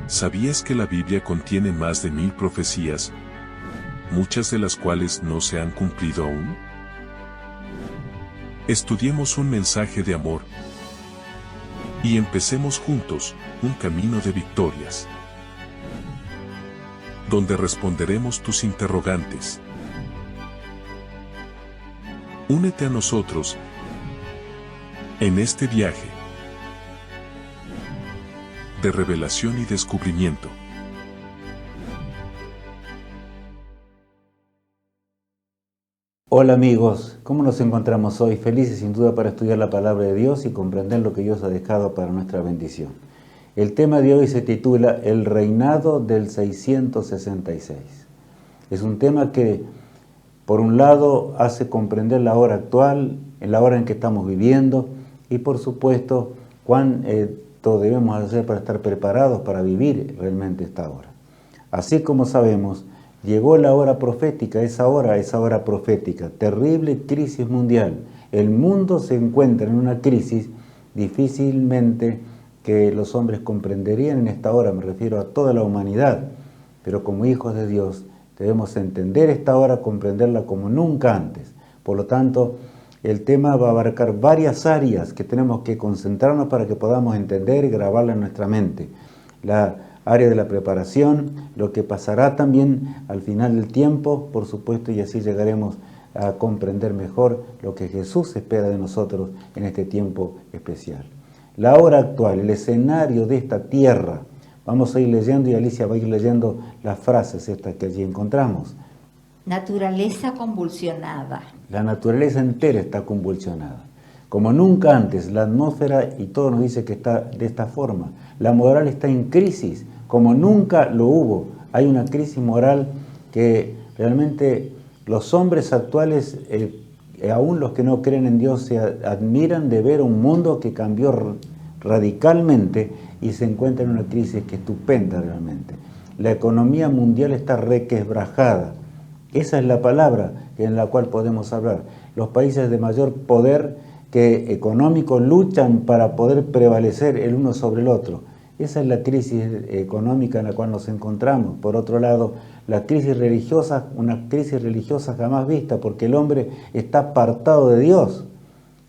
¿Sabías que la Biblia contiene más de 1000 profecías, muchas de las cuales no se han cumplido aún? Estudiemos un mensaje de amor y empecemos juntos un camino de victorias, donde responderemos tus interrogantes. Únete a nosotros en este viaje de revelación y descubrimiento. Hola amigos, ¿cómo nos encontramos hoy? Felices sin duda para estudiar la palabra de Dios y comprender lo que Dios ha dejado para nuestra bendición. El tema de hoy se titula El reinado del 666. Es un tema que, por un lado, hace comprender la hora actual, en la hora en que estamos viviendo, y por supuesto, cuánto debemos hacer para estar preparados para vivir realmente esta hora. Así como sabemos, llegó la hora profética, esa hora profética, terrible crisis mundial. El mundo se encuentra en una crisis difícilmente que los hombres comprenderían en esta hora, me refiero a toda la humanidad, pero como hijos de Dios debemos entender esta hora, comprenderla como nunca antes. Por lo tanto, el tema va a abarcar varias áreas que tenemos que concentrarnos para que podamos entender y grabarla en nuestra mente. La área de la preparación, lo que pasará también al final del tiempo, por supuesto, y así llegaremos a comprender mejor lo que Jesús espera de nosotros en este tiempo especial. La hora actual, el escenario de esta tierra. Vamos a ir leyendo y Alicia va a ir leyendo las frases estas que allí encontramos. Naturaleza convulsionada. La naturaleza entera está convulsionada. Como nunca antes, la atmósfera, y todo nos dice que está de esta forma. La moral está en crisis, como nunca lo hubo. Hay una crisis moral que realmente los hombres actuales, aún los que no creen en Dios, se admiran de ver un mundo que cambió radicalmente y se encuentra en una crisis que es estupenda realmente. La economía mundial está requebrajada. Esa es la palabra en la cual podemos hablar. Los países de mayor poder económico luchan para poder prevalecer el uno sobre el otro. Esa es la crisis económica en la cual nos encontramos. Por otro lado, la crisis religiosa, una crisis religiosa jamás vista, porque el hombre está apartado de Dios.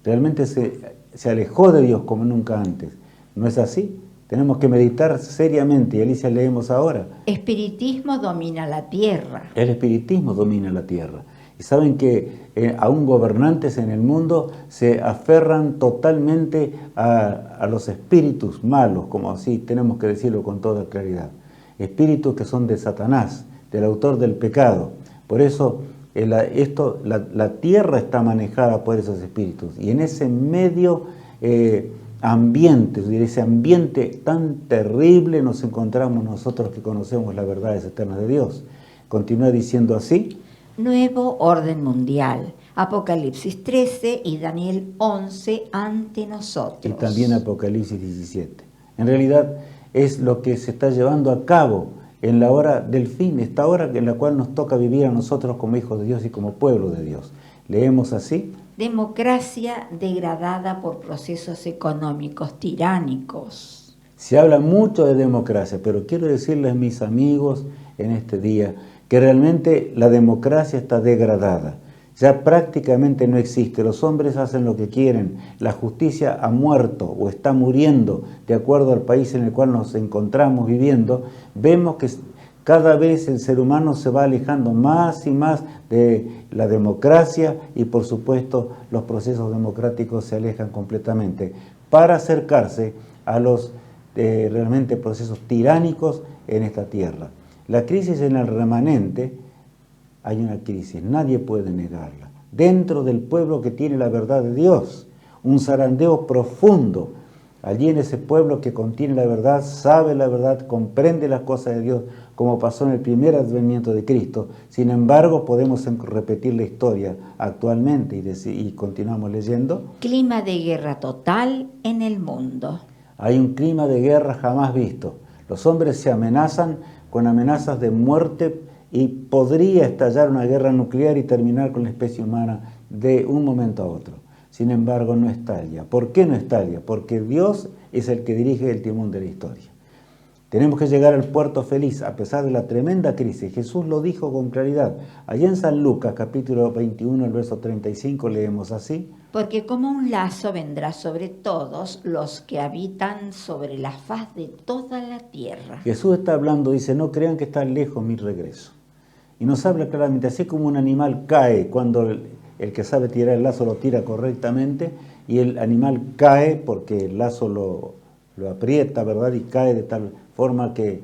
Realmente se alejó de Dios como nunca antes. ¿No es así? Tenemos que meditar seriamente, y Alicia leemos ahora. Espiritismo domina la tierra. El espiritismo domina la tierra. Y saben que aún gobernantes en el mundo se aferran totalmente a los espíritus malos, como así tenemos que decirlo con toda claridad. Espíritus que son de Satanás, del autor del pecado. Por eso la tierra está manejada por esos espíritus. Y en ese medio ambiente, ese ambiente tan terrible nos encontramos nosotros que conocemos las verdades eternas de Dios. Continúa diciendo así. Nuevo orden mundial. Apocalipsis 13 y Daniel 11 ante nosotros. Y también Apocalipsis 17. En realidad es lo que se está llevando a cabo en la hora del fin, esta hora en la cual nos toca vivir a nosotros como hijos de Dios y como pueblo de Dios. Leemos así. Democracia degradada por procesos económicos tiránicos. Se habla mucho de democracia, pero quiero decirles, mis amigos, en este día, que realmente la democracia está degradada. Ya prácticamente no existe. Los hombres hacen lo que quieren. La justicia ha muerto o está muriendo de acuerdo al país en el cual nos encontramos viviendo. Vemos que cada vez el ser humano se va alejando más y más de la democracia y por supuesto los procesos democráticos se alejan completamente para acercarse a los realmente procesos tiránicos en esta tierra. La crisis en el remanente, hay una crisis, nadie puede negarla. Dentro del pueblo que tiene la verdad de Dios, un zarandeo profundo. Allí en ese pueblo que contiene la verdad, sabe la verdad, comprende las cosas de Dios, como pasó en el primer advenimiento de Cristo. Sin embargo, podemos repetir la historia actualmente y continuamos leyendo. Clima de guerra total en el mundo. Hay un clima de guerra jamás visto. Los hombres se amenazan con amenazas de muerte y podría estallar una guerra nuclear y terminar con la especie humana de un momento a otro. Sin embargo, no estalla. ¿Por qué no estalla? Porque Dios es el que dirige el timón de la historia. Tenemos que llegar al puerto feliz a pesar de la tremenda crisis. Jesús lo dijo con claridad. Allí en San Lucas, capítulo 21, el verso 35, leemos así. Porque como un lazo vendrá sobre todos los que habitan sobre la faz de toda la tierra. Jesús está hablando, dice, no crean que está lejos mi regreso. Y nos habla claramente, así como un animal cae cuando el que sabe tirar el lazo lo tira correctamente, y el animal cae porque el lazo lo aprieta, ¿verdad? Y cae de tal forma que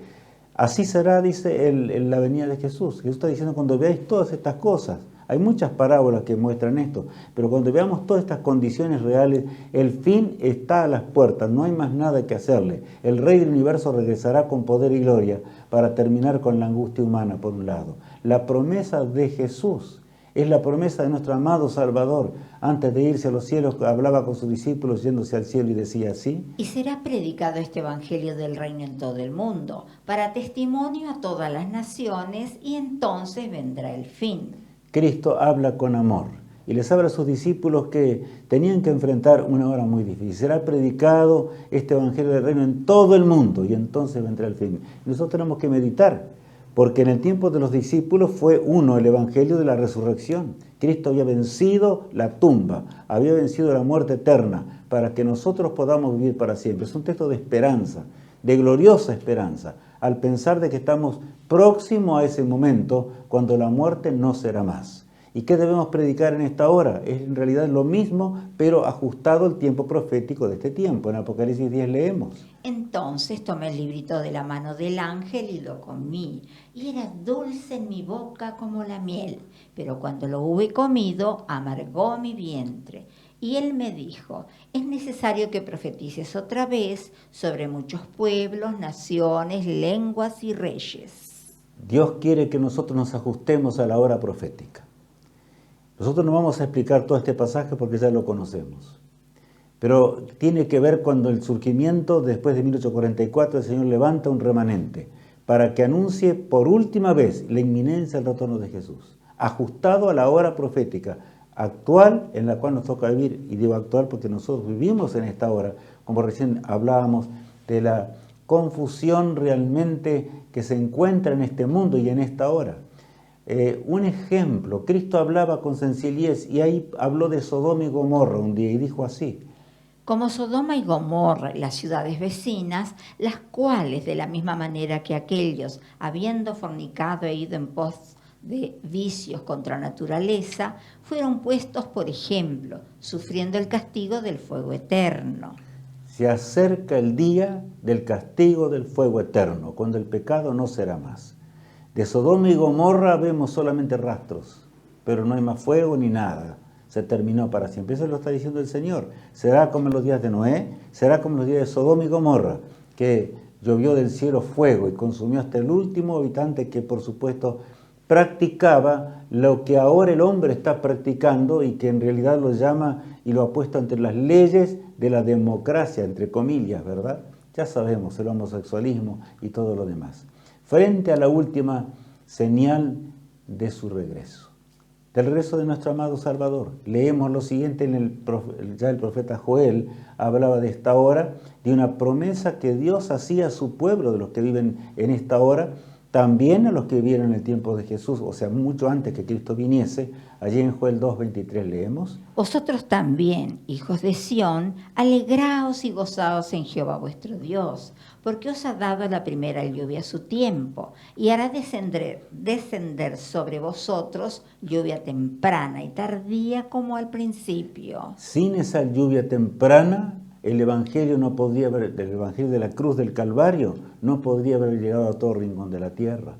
así será, dice, en la venida de Jesús. Jesús está diciendo, cuando veáis todas estas cosas, hay muchas parábolas que muestran esto, pero cuando veamos todas estas condiciones reales, el fin está a las puertas, no hay más nada que hacerle. El Rey del Universo regresará con poder y gloria para terminar con la angustia humana, por un lado. La promesa de Jesús es la promesa de nuestro amado Salvador. Antes de irse a los cielos, hablaba con sus discípulos yéndose al cielo y decía así. Y será predicado este evangelio del reino en todo el mundo, para testimonio a todas las naciones, y entonces vendrá el fin. Cristo habla con amor y les habla a sus discípulos que tenían que enfrentar una hora muy difícil. Será predicado este evangelio del reino en todo el mundo y entonces vendrá el fin. Nosotros tenemos que meditar, porque en el tiempo de los discípulos fue uno el evangelio de la resurrección. Cristo había vencido la tumba, había vencido la muerte eterna, para que nosotros podamos vivir para siempre. Es un texto de esperanza, de gloriosa esperanza, al pensar de que estamos próximos a ese momento cuando la muerte no será más. ¿Y qué debemos predicar en esta hora? Es en realidad lo mismo, pero ajustado al tiempo profético de este tiempo. En Apocalipsis 10 leemos. Entonces tomé el librito de la mano del ángel y lo comí, y era dulce en mi boca como la miel, pero cuando lo hube comido, amargó mi vientre. Y él me dijo, es necesario que profetices otra vez sobre muchos pueblos, naciones, lenguas y reyes. Dios quiere que nosotros nos ajustemos a la hora profética. Nosotros no vamos a explicar todo este pasaje porque ya lo conocemos. Pero tiene que ver cuando el surgimiento, después de 1844, el Señor levanta un remanente para que anuncie por última vez la inminencia del retorno de Jesús, ajustado a la hora profética actual en la cual nos toca vivir. Y digo actual porque nosotros vivimos en esta hora, como recién hablábamos de la confusión realmente que se encuentra en este mundo y en esta hora. Un ejemplo, Cristo hablaba con sencillez y ahí habló de Sodoma y Gomorra un día y dijo así. Como Sodoma y Gomorra, las ciudades vecinas, las cuales de la misma manera que aquellos, habiendo fornicado e ido en pos de vicios contra naturaleza, fueron puestos por ejemplo, sufriendo el castigo del fuego eterno. Se acerca el día del castigo del fuego eterno, cuando el pecado no será más. De Sodoma y Gomorra vemos solamente rastros, pero no hay más fuego ni nada. Se terminó para siempre. Eso lo está diciendo el Señor. Será como en los días de Noé, será como en los días de Sodoma y Gomorra, que llovió del cielo fuego y consumió hasta el último habitante que, por supuesto, practicaba lo que ahora el hombre está practicando y que en realidad lo llama y lo ha puesto entre las leyes de la democracia, entre comillas, ¿verdad? Ya sabemos, el homosexualismo y todo lo demás. Frente a la última señal de su regreso, del regreso de nuestro amado Salvador. Leemos lo siguiente, ya el profeta Joel hablaba de esta hora, de una promesa que Dios hacía a su pueblo, de los que viven en esta hora, también a los que vivieron en el tiempo de Jesús, o sea, mucho antes que Cristo viniese. Allí en Joel 2:23 leemos. Vosotros también, hijos de Sión, alegraos y gozaos en Jehová vuestro Dios, porque os ha dado la primera lluvia a su tiempo, y hará descender sobre vosotros lluvia temprana y tardía como al principio. Sin esa lluvia temprana, el Evangelio no podría haber, el Evangelio de la cruz del Calvario no podría haber llegado a todo rincón de la tierra.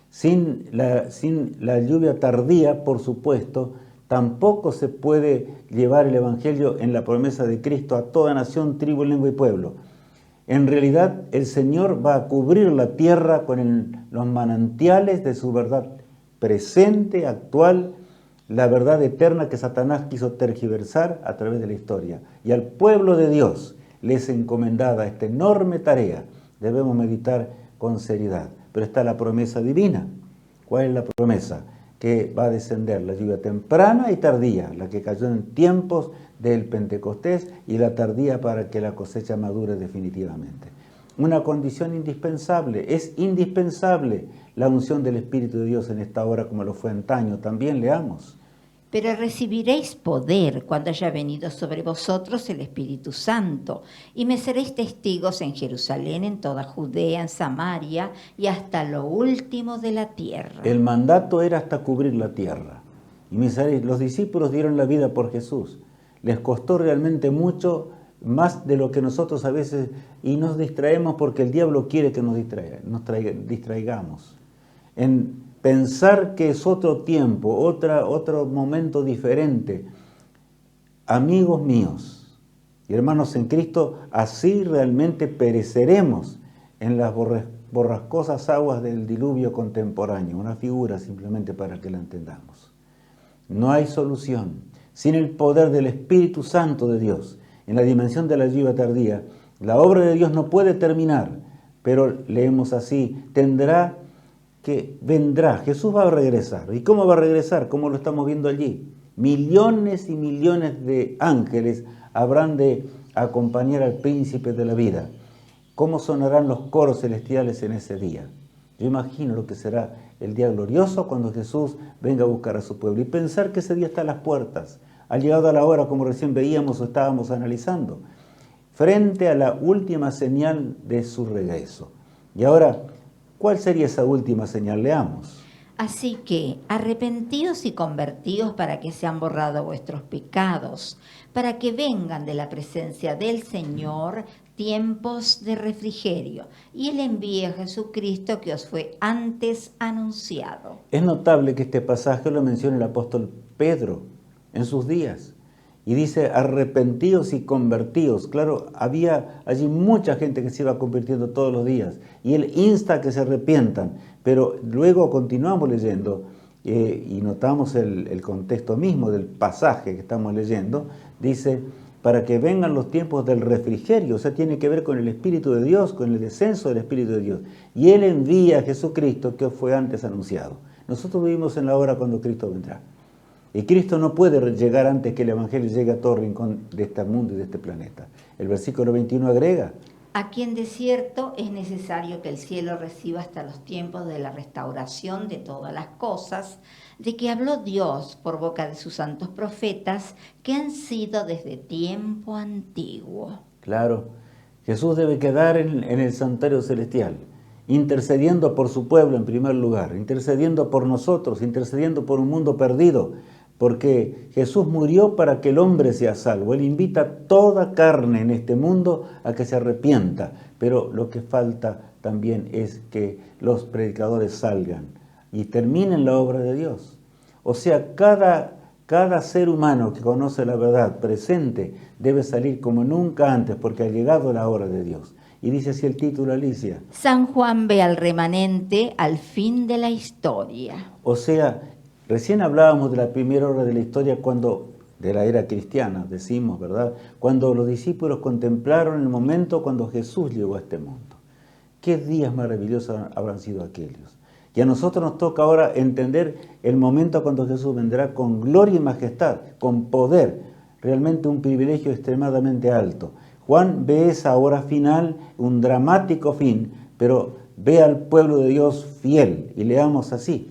Sin la lluvia tardía, por supuesto, tampoco se puede llevar el Evangelio en la promesa de Cristo a toda nación, tribu, lengua y pueblo. En realidad, el Señor va a cubrir la tierra con los manantiales de su verdad presente, actual, la verdad eterna que Satanás quiso tergiversar a través de la historia. Y al pueblo de Dios les encomendada esta enorme tarea. Debemos meditar con seriedad. Pero está la promesa divina. ¿Cuál es la promesa? Que va a descender la lluvia temprana y tardía, la que cayó en tiempos del Pentecostés y la tardía para que la cosecha madure definitivamente. una condición indispensable. Es indispensable la unción del Espíritu de Dios en esta hora como lo fue antaño. También leamos. Pero recibiréis poder cuando haya venido sobre vosotros el Espíritu Santo, y me seréis testigos en Jerusalén, en toda Judea, en Samaria y hasta lo último de la tierra. El mandato era hasta cubrir la tierra. Y los discípulos dieron la vida por Jesús. Les costó realmente mucho, más de lo que nosotros a veces, y nos distraemos porque el diablo quiere que nos distraigamos. En pensar que es otro tiempo, otro momento diferente. Amigos míos y hermanos en Cristo, así realmente pereceremos en las borrascosas aguas del diluvio contemporáneo. Una figura simplemente para que la entendamos. No hay solución. Sin el poder del Espíritu Santo de Dios, en la dimensión de la lluvia tardía, la obra de Dios no puede terminar, pero leemos así, vendrá, Jesús va a regresar. ¿Y cómo va a regresar? ¿Cómo lo estamos viendo allí? Millones y millones de ángeles habrán de acompañar al príncipe de la vida. ¿Cómo sonarán los coros celestiales en ese día? Yo imagino lo que será el día glorioso cuando Jesús venga a buscar a su pueblo. Y pensar que ese día está a las puertas. Ha llegado a la hora, como recién veíamos o estábamos analizando, frente a la última señal de su regreso. Y ahora, ¿cuál sería esa última señal? Leamos. Así que arrepentíos y convertíos para que sean borrados vuestros pecados, para que vengan de la presencia del Señor tiempos de refrigerio, y Él envíe a Jesucristo que os fue antes anunciado. Es notable que este pasaje lo menciona el apóstol Pedro en sus días. Y dice, arrepentíos y convertíos. Claro, había allí mucha gente que se iba convirtiendo todos los días. Y él insta a que se arrepientan. Pero luego continuamos leyendo y notamos el contexto mismo del pasaje que estamos leyendo. Dice, para que vengan los tiempos del refrigerio. O sea, tiene que ver con el Espíritu de Dios, con el descenso del Espíritu de Dios. Y Él envía a Jesucristo que fue antes anunciado. Nosotros vivimos en la hora cuando Cristo vendrá. Y Cristo no puede llegar antes que el Evangelio llegue a todo rincón de este mundo y de este planeta. El versículo 21 agrega, A quien de cierto es necesario que el cielo reciba hasta los tiempos de la restauración de todas las cosas, de que habló Dios por boca de sus santos profetas, que han sido desde tiempo antiguo. claro, Jesús debe quedar en el santuario celestial, intercediendo por su pueblo en primer lugar, intercediendo por nosotros, intercediendo por un mundo perdido, porque Jesús murió para que el hombre sea salvo. Él invita a toda carne en este mundo a que se arrepienta, pero lo que falta también es que los predicadores salgan y terminen la obra de Dios. O sea, cada ser humano que conoce la verdad presente debe salir como nunca antes, porque ha llegado la hora de Dios. Y dice así el título, Alicia. San Juan ve al remanente al fin de la historia. O sea, recién hablábamos de la primera hora de la historia de la era cristiana, decimos, ¿verdad? Cuando los discípulos contemplaron el momento cuando Jesús llegó a este mundo. Qué días maravillosos habrán sido aquellos. Y a nosotros nos toca ahora entender el momento cuando Jesús vendrá con gloria y majestad, con poder, realmente un privilegio extremadamente alto. Juan ve esa hora final, un dramático fin, pero ve al pueblo de Dios fiel, y leamos así.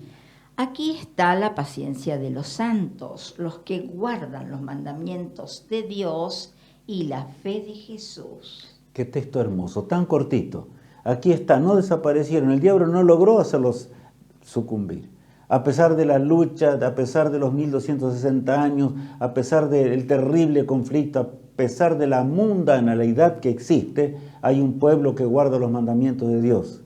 Aquí está la paciencia de los santos, los que guardan los mandamientos de Dios y la fe de Jesús. Qué texto hermoso, tan cortito. Aquí está, no desaparecieron, el diablo no logró hacerlos sucumbir. A pesar de la lucha, a pesar de los 1260 años, a pesar del terrible conflicto, a pesar de la mundanalidad que existe, hay un pueblo que guarda los mandamientos de Dios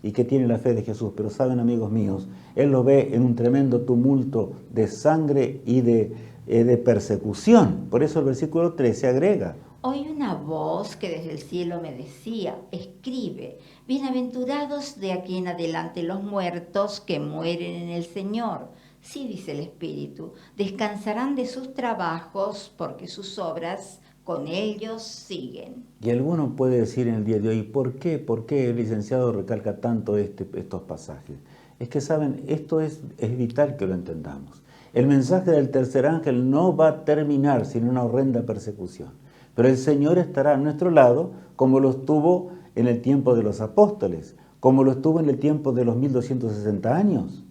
y que tiene la fe de Jesús. Pero saben, amigos míos, Él lo ve en un tremendo tumulto de sangre y de persecución. Por eso el versículo 13 agrega. Oí una voz que desde el cielo me decía, escribe, bienaventurados de aquí en adelante los muertos que mueren en el Señor. Sí, dice el Espíritu, descansarán de sus trabajos porque sus obras con ellos siguen. Y alguno puede decir en el día de hoy, ¿por qué el licenciado recalca tanto estos pasajes? Es que saben, esto es vital que lo entendamos. El mensaje del tercer ángel no va a terminar sin una horrenda persecución. Pero el Señor estará a nuestro lado, como lo estuvo en el tiempo de los apóstoles, como lo estuvo en el tiempo de los 1260 años.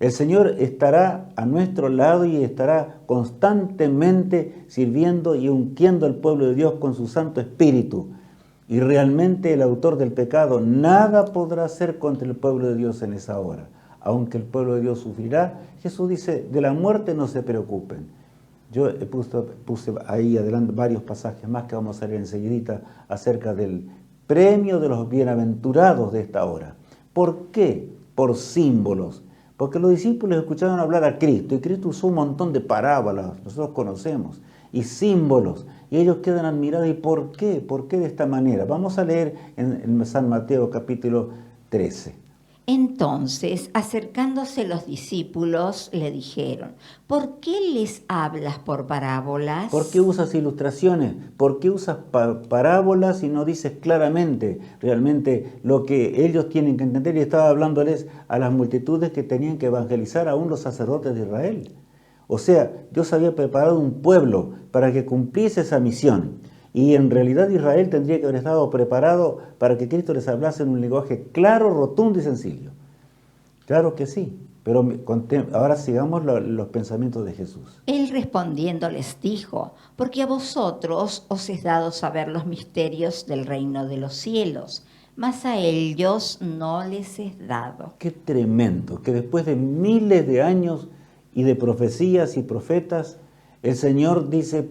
El Señor estará a nuestro lado y estará constantemente sirviendo y ungiendo al pueblo de Dios con su Santo Espíritu. Y realmente el autor del pecado nada podrá hacer contra el pueblo de Dios en esa hora. Aunque el pueblo de Dios sufrirá, Jesús dice, de la muerte no se preocupen. Yo puse ahí adelante varios pasajes más que vamos a leer enseguidita acerca del premio de los bienaventurados de esta hora. ¿Por qué? Por símbolos. Porque los discípulos escucharon hablar a Cristo y Cristo usó un montón de parábolas, nosotros conocemos, y símbolos. Y ellos quedan admirados. ¿Y por qué? ¿Por qué de esta manera? Vamos a leer en San Mateo capítulo 13. Entonces, acercándose los discípulos, le dijeron, ¿por qué les hablas por parábolas? ¿Por qué usas ilustraciones? ¿Por qué usas parábolas y no dices claramente realmente lo que ellos tienen que entender? Y estaba hablándoles a las multitudes que tenían que evangelizar aún los sacerdotes de Israel. O sea, Dios había preparado un pueblo para que cumpliese esa misión. Y en realidad Israel tendría que haber estado preparado para que Cristo les hablase en un lenguaje claro, rotundo y sencillo. Claro que sí, pero ahora sigamos los pensamientos de Jesús. Él respondiendo les dijo, porque a vosotros os es dado saber los misterios del reino de los cielos, mas a ellos no les es dado. Qué tremendo, que después de miles de años y de profecías y profetas, el Señor dice,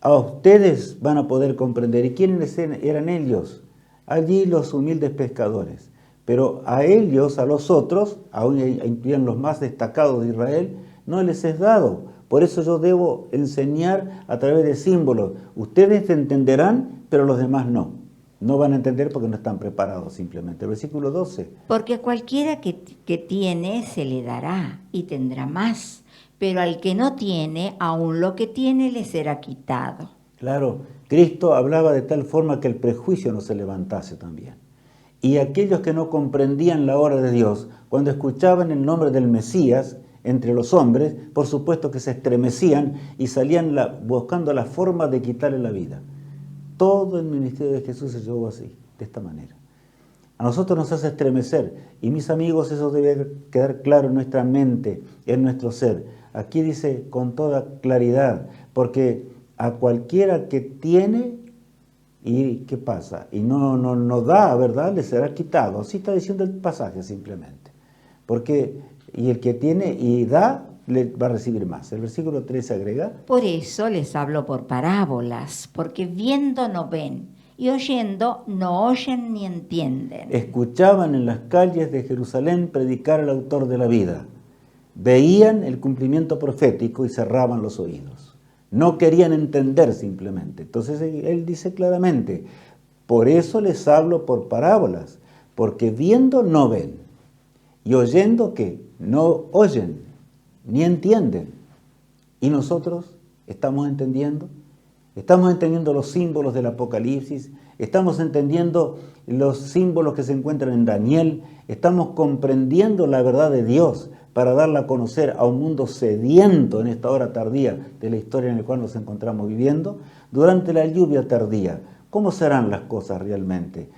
a ustedes van a poder comprender. ¿Y quiénes eran ellos? Allí los humildes pescadores. Pero a ellos, a los otros, aún incluían los más destacados de Israel, no les es dado. Por eso yo debo enseñar a través de símbolos. Ustedes entenderán, pero los demás no. No van a entender porque no están preparados simplemente. Versículo 12. Porque a cualquiera que tiene se le dará y tendrá más. Pero al que no tiene, aún lo que tiene le será quitado. Claro, Cristo hablaba de tal forma que el prejuicio no se levantase también. Y aquellos que no comprendían la obra de Dios, cuando escuchaban el nombre del Mesías entre los hombres, por supuesto que se estremecían y salían buscando la forma de quitarle la vida. Todo el ministerio de Jesús se llevó así, de esta manera. A nosotros nos hace estremecer, y mis amigos, eso debe quedar claro en nuestra mente, en nuestro ser. Aquí dice con toda claridad, porque a cualquiera que tiene, ¿y qué pasa? Y no da, ¿verdad? Le será quitado. Así está diciendo el pasaje simplemente. Porque, y el que tiene y da, le va a recibir más. El versículo 13 agrega. Por eso les hablo por parábolas, porque viendo no ven, y oyendo no oyen ni entienden. Escuchaban en las calles de Jerusalén predicar al autor de la vida. Veían el cumplimiento profético y cerraban los oídos. No querían entender simplemente. Entonces él dice claramente, por eso les hablo por parábolas, porque viendo no ven, y oyendo ¿qué? No oyen, ni entienden. ¿Y nosotros estamos entendiendo? Estamos entendiendo los símbolos del Apocalipsis, estamos entendiendo los símbolos que se encuentran en Daniel, estamos comprendiendo la verdad de Dios para darla a conocer a un mundo sediento en esta hora tardía de la historia en la cual nos encontramos viviendo, durante la lluvia tardía. ¿Cómo serán las cosas realmente?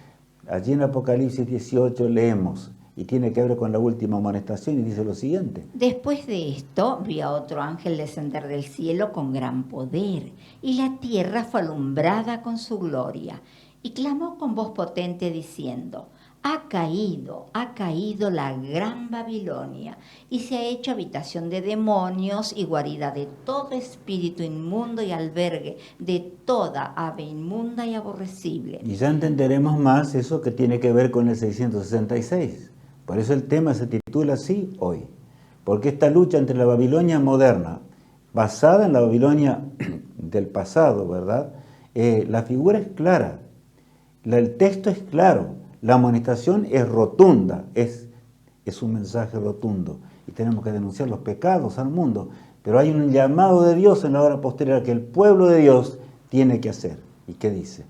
Allí en Apocalipsis 18 leemos, y tiene que ver con la última amonestación, y dice lo siguiente. Después de esto, vi a otro ángel descender del cielo con gran poder, y la tierra fue alumbrada con su gloria, y clamó con voz potente diciendo, ha caído la gran Babilonia, y se ha hecho habitación de demonios y guarida de todo espíritu inmundo y albergue de toda ave inmunda y aborrecible. Y ya entenderemos más eso que tiene que ver con el 666. Por eso el tema se titula así hoy. Porque esta lucha entre la Babilonia moderna, basada en la Babilonia del pasado, ¿verdad? La figura es clara, el texto es claro, la amonestación es rotunda, es un mensaje rotundo. Y tenemos que denunciar los pecados al mundo. Pero hay un llamado de Dios en la hora posterior que el pueblo de Dios tiene que hacer. ¿Y qué dice?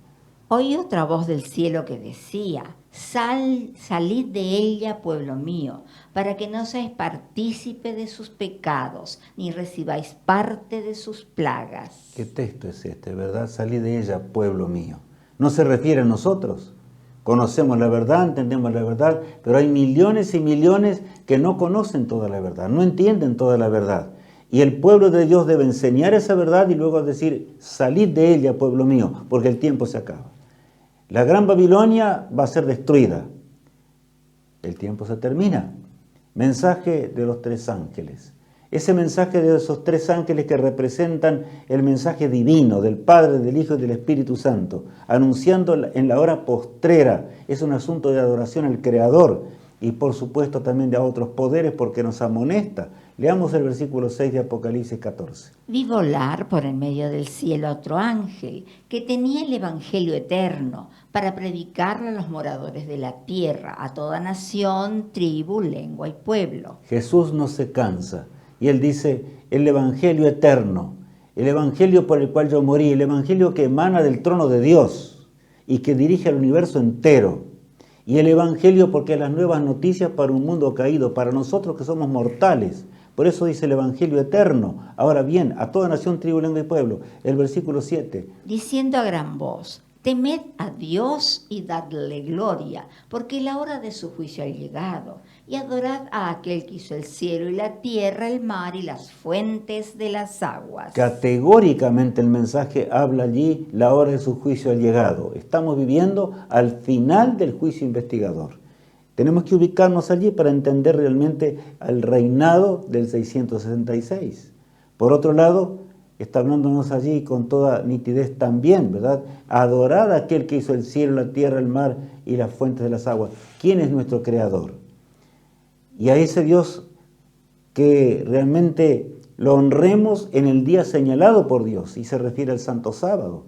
Oí otra voz del cielo que decía, salid de ella, pueblo mío, para que no seáis partícipe de sus pecados, ni recibáis parte de sus plagas. ¿Qué texto es este, verdad? Salid de ella, pueblo mío. No se refiere a nosotros, Conocemos la verdad, entendemos la verdad, pero hay millones y millones que no conocen toda la verdad, no entienden toda la verdad. Y el pueblo de Dios debe enseñar esa verdad y luego decir, salid de ella, pueblo mío, porque el tiempo se acaba. La gran Babilonia va a ser destruida. El tiempo se termina. Mensaje de los 3 ángeles. Ese mensaje de esos 3 ángeles que representan el mensaje divino del Padre, del Hijo y del Espíritu Santo, anunciando en la hora postrera. Es un asunto de adoración al Creador y por supuesto también de otros poderes porque nos amonesta. Leamos el versículo 6 de Apocalipsis 14. Vi volar por en medio del cielo a otro ángel que tenía el Evangelio eterno para predicarle a los moradores de la tierra, a toda nación, tribu, lengua y pueblo. Jesús no se cansa y Él dice, el Evangelio eterno, el Evangelio por el cual yo morí, el Evangelio que emana del trono de Dios y que dirige al universo entero. Y el Evangelio porque es las nuevas noticias para un mundo caído, para nosotros que somos mortales. Por eso dice el Evangelio eterno. Ahora bien, a toda nación, tribu, lengua y pueblo. El versículo 7. Diciendo a gran voz, temed a Dios y dadle gloria, porque la hora de su juicio ha llegado. Y adorad a aquel que hizo el cielo y la tierra, el mar y las fuentes de las aguas. Categóricamente el mensaje habla allí, la hora de su juicio ha llegado. Estamos viviendo al final del juicio investigador. Tenemos que ubicarnos allí para entender realmente el reinado del 666. Por otro lado, está hablándonos allí con toda nitidez también, ¿verdad? Adorad a aquel que hizo el cielo, la tierra, el mar y las fuentes de las aguas. ¿Quién es nuestro creador? Y a ese Dios que realmente lo honremos en el día señalado por Dios, y se refiere al Santo Sábado.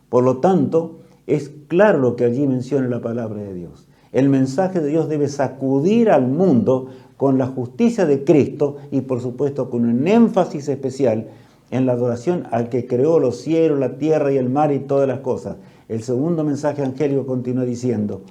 Por lo tanto, es claro lo que allí menciona la palabra de Dios. El mensaje de Dios debe sacudir al mundo con la justicia de Cristo y por supuesto con un énfasis especial en la adoración al que creó los cielos, la tierra y el mar y todas las cosas. El segundo mensaje angélico continúa diciendo,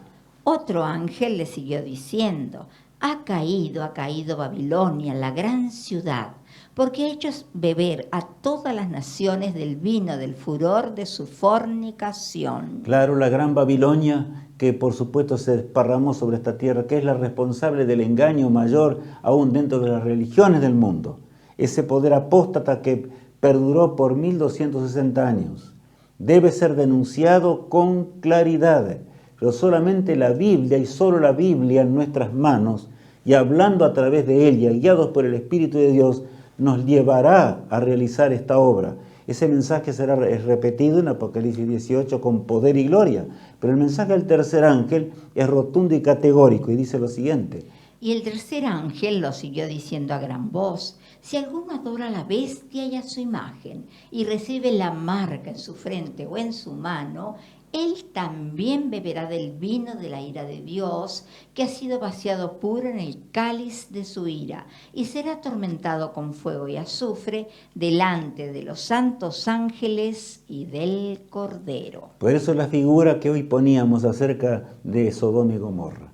Otro ángel le siguió diciendo, ha caído Babilonia, la gran ciudad, porque ha hecho beber a todas las naciones del vino del furor de su fornicación. Claro, la gran Babilonia que por supuesto se desparramó sobre esta tierra, que es la responsable del engaño mayor aún dentro de las religiones del mundo. Ese poder apóstata que perduró por 1260 años. Debe ser denunciado con claridad, pero solamente la Biblia y solo la Biblia en nuestras manos y hablando a través de ella, guiados por el Espíritu de Dios, nos llevará a realizar esta obra. Ese mensaje será repetido en Apocalipsis 18 con poder y gloria, pero el mensaje del tercer ángel es rotundo y categórico y dice lo siguiente. Y el tercer ángel lo siguió diciendo a gran voz, si alguno adora a la bestia y a su imagen y recibe la marca en su frente o en su mano, él también beberá del vino de la ira de Dios, que ha sido vaciado puro en el cáliz de su ira, y será atormentado con fuego y azufre delante de los santos ángeles y del Cordero. Por eso es la figura que hoy poníamos acerca de Sodoma y Gomorra.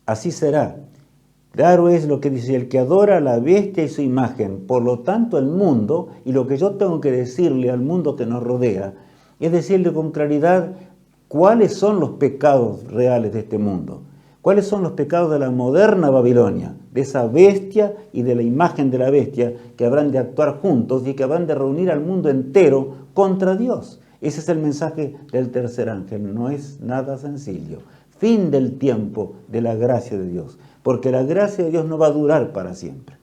Así será. Claro es lo que dice, el que adora a la bestia y su imagen. Por lo tanto, el mundo, y lo que yo tengo que decirle al mundo que nos rodea, es decirle con claridad cuáles son los pecados reales de este mundo. ¿Cuáles son los pecados de la moderna Babilonia? De esa bestia y de la imagen de la bestia que habrán de actuar juntos y que habrán de reunir al mundo entero contra Dios. Ese es el mensaje del tercer ángel. No es nada sencillo. Fin del tiempo de la gracia de Dios. Porque la gracia de Dios no va a durar para siempre.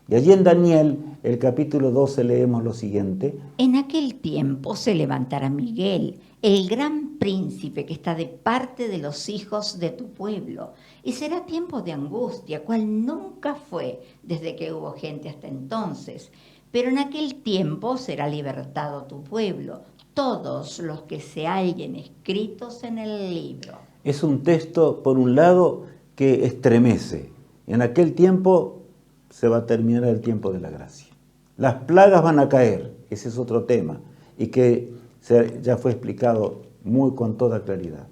Y allí en Daniel, el capítulo 12, leemos lo siguiente. En aquel tiempo se levantará Miguel, el gran príncipe que está de parte de los hijos de tu pueblo, y será tiempo de angustia, cual nunca fue desde que hubo gente hasta entonces. Pero en aquel tiempo será libertado tu pueblo, todos los que se hallen escritos en el libro. Es un texto, por un lado, que estremece. En aquel tiempo se va a terminar el tiempo de la gracia. Las plagas van a caer, ese es otro tema, y que ya fue explicado con toda claridad.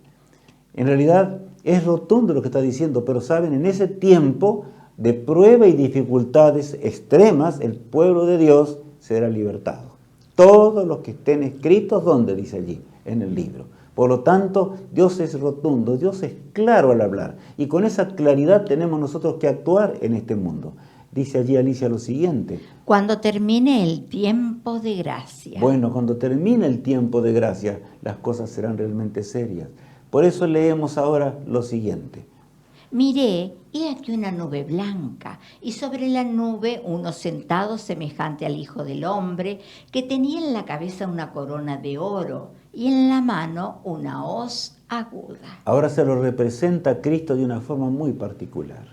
En realidad es rotundo lo que está diciendo, pero saben, en ese tiempo de prueba y dificultades extremas, el pueblo de Dios será libertado. Todos los que estén escritos, ¿dónde dice allí? En el libro. Por lo tanto, Dios es rotundo, Dios es claro al hablar. Y con esa claridad tenemos nosotros que actuar en este mundo. Dice allí Alicia lo siguiente. Cuando termine el tiempo de gracia. Bueno, cuando termine el tiempo de gracia, las cosas serán realmente serias. Por eso leemos ahora lo siguiente. Miré, y aquí una nube blanca, y sobre la nube uno sentado semejante al Hijo del Hombre, que tenía en la cabeza una corona de oro, y en la mano una hoz aguda. Ahora se lo representa a Cristo de una forma muy particular.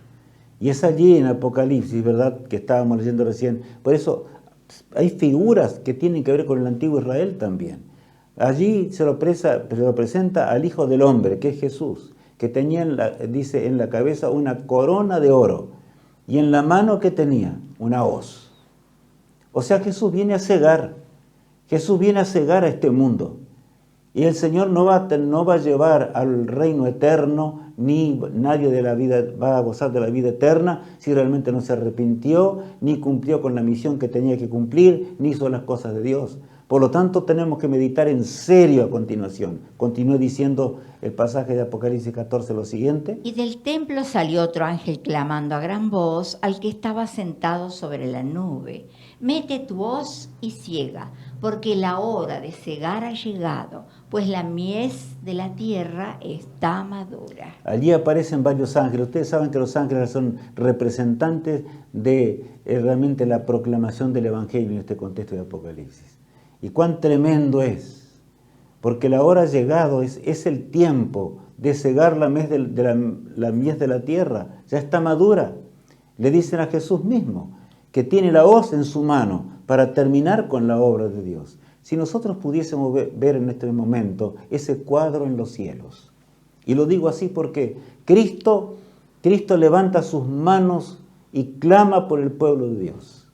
Y es allí en Apocalipsis, ¿verdad?, que estábamos leyendo recién. Por eso hay figuras que tienen que ver con el antiguo Israel también. Allí se lo presenta al Hijo del Hombre, que es Jesús, que tenía, dice, en la cabeza una corona de oro, y en la mano que tenía una hoz. O sea, Jesús viene a cegar a este mundo. Y el Señor no va a llevar al reino eterno, ni nadie de la vida va a gozar de la vida eterna si realmente no se arrepintió, ni cumplió con la misión que tenía que cumplir, ni hizo las cosas de Dios. Por lo tanto, tenemos que meditar en serio a continuación. Continúe diciendo el pasaje de Apocalipsis 14 lo siguiente. Y del templo salió otro ángel clamando a gran voz al que estaba sentado sobre la nube. Mete tu hoz y ciega, porque la hora de cegar ha llegado, pues la mies de la tierra está madura. Allí aparecen varios ángeles. Ustedes saben que los ángeles son representantes de realmente la proclamación del Evangelio en este contexto de Apocalipsis. Y cuán tremendo es, porque la hora ha llegado, es el tiempo de cegar la mies de la tierra, ya está madura. Le dicen a Jesús mismo, que tiene la hoz en su mano para terminar con la obra de Dios. Si nosotros pudiésemos ver en este momento ese cuadro en los cielos, y lo digo así porque Cristo levanta sus manos y clama por el pueblo de Dios.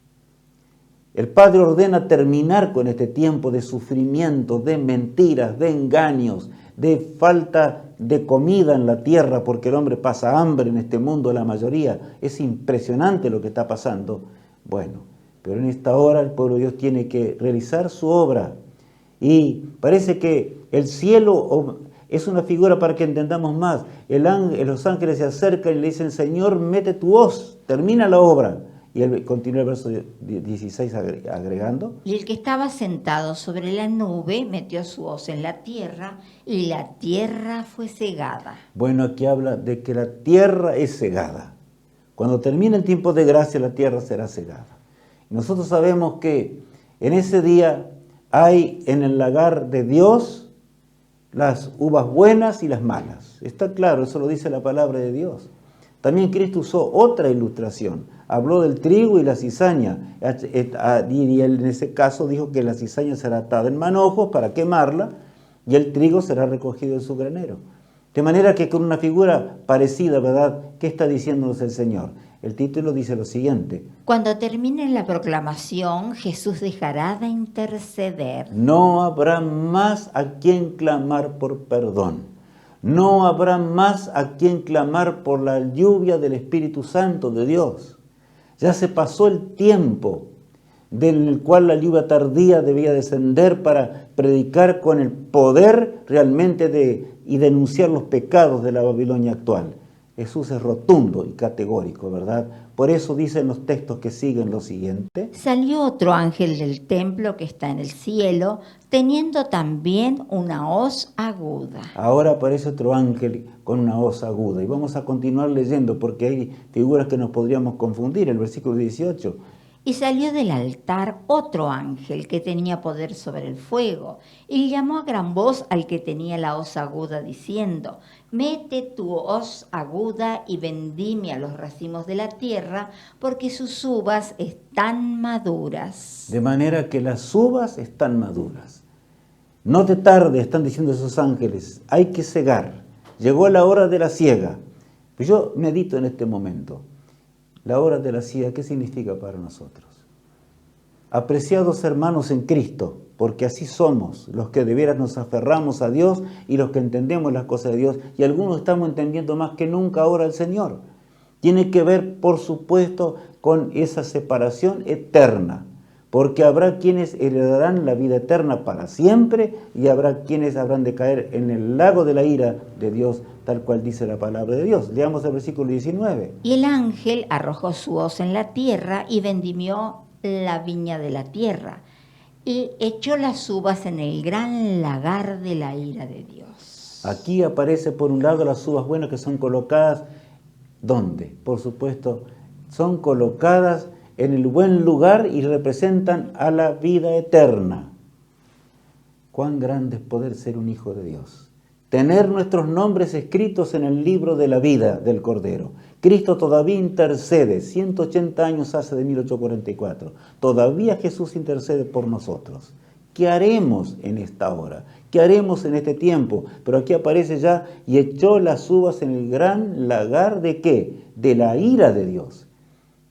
El Padre ordena terminar con este tiempo de sufrimiento, de mentiras, de engaños, de falta de comida en la tierra, porque el hombre pasa hambre en este mundo, la mayoría. Es impresionante lo que está pasando. Bueno, pero en esta hora el pueblo de Dios tiene que realizar su obra. Y parece que el cielo es una figura para que entendamos más. Los ángeles se acercan y le dicen, Señor, mete tu hoz, termina la obra. Y él continúa el verso 16 agregando. Y el que estaba sentado sobre la nube metió su hoz en la tierra, y la tierra fue cegada. Bueno, aquí habla de que la tierra es cegada. Cuando termine el tiempo de gracia, la tierra será cegada. Y nosotros sabemos que en ese día hay en el lagar de Dios las uvas buenas y las malas. Está claro, eso lo dice la palabra de Dios. También Cristo usó otra ilustración. Habló del trigo y la cizaña. Y él en ese caso dijo que la cizaña será atada en manojos para quemarla y el trigo será recogido en su granero. De manera que con una figura parecida, ¿verdad? ¿Qué está diciéndonos el Señor? El título dice lo siguiente. Cuando termine la proclamación, Jesús dejará de interceder. No habrá más a quien clamar por perdón. No habrá más a quien clamar por la lluvia del Espíritu Santo de Dios. Ya se pasó el tiempo del cual la lluvia tardía debía descender para predicar con el poder realmente y denunciar los pecados de la Babilonia actual. Jesús es rotundo y categórico, ¿verdad? Por eso dicen los textos que siguen lo siguiente. Salió otro ángel del templo que está en el cielo, teniendo también una hoz aguda. Ahora aparece otro ángel con una hoz aguda. Y vamos a continuar leyendo porque hay figuras que nos podríamos confundir. El versículo 18. Y salió del altar otro ángel que tenía poder sobre el fuego, y llamó a gran voz al que tenía la hoz aguda, diciendo, mete tu hoz aguda y vendimia los racimos de la tierra, porque sus uvas están maduras. De manera que las uvas están maduras. No te tardes, están diciendo esos ángeles, hay que cegar. Llegó la hora de la siega. Pues yo medito en este momento. La hora de la siega, ¿qué significa para nosotros? Apreciados hermanos en Cristo, porque así somos, los que de veras nos aferramos a Dios y los que entendemos las cosas de Dios, y algunos estamos entendiendo más que nunca ahora al Señor. Tiene que ver, por supuesto, con esa separación eterna, porque habrá quienes heredarán la vida eterna para siempre y habrá quienes habrán de caer en el lago de la ira de Dios, tal cual dice la palabra de Dios. Leamos el versículo 19. Y el ángel arrojó su hoz en la tierra y vendimió la viña de la tierra y echó las uvas en el gran lagar de la ira de Dios. Aquí aparece por un lado las uvas buenas que son colocadas, ¿dónde? Por supuesto, son colocadas en el buen lugar y representan a la vida eterna. Cuán grande es poder ser un hijo de Dios. Tener nuestros nombres escritos en el libro de la vida del Cordero. Cristo todavía intercede, 180 años hace de 1844. Todavía Jesús intercede por nosotros. ¿Qué haremos en esta hora? ¿Qué haremos en este tiempo? Pero aquí aparece ya, y echó las uvas en el gran lagar ¿de qué? De la ira de Dios.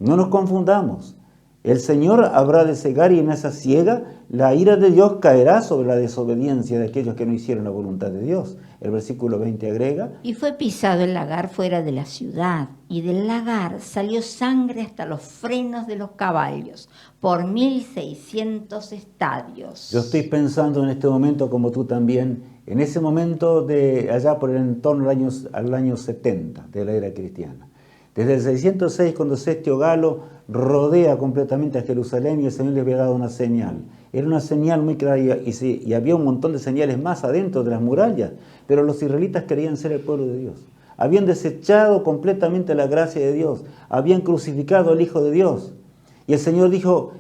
No nos confundamos. El Señor habrá de cegar y en esa ciega la ira de Dios caerá sobre la desobediencia de aquellos que no hicieron la voluntad de Dios. El versículo 20 agrega: Y fue pisado el lagar fuera de la ciudad, y del lagar salió sangre hasta los frenos de los caballos, por 1600 estadios. Yo estoy pensando en este momento, como tú también, en ese momento de allá por el entorno al año 70 de la era cristiana. Desde el 606, cuando Cestio Galo rodea completamente a Jerusalén y el Señor le había dado una señal. Era una señal muy clara y había un montón de señales más adentro de las murallas, pero los israelitas querían ser el pueblo de Dios. Habían desechado completamente la gracia de Dios, habían crucificado al Hijo de Dios. Y el Señor dijo,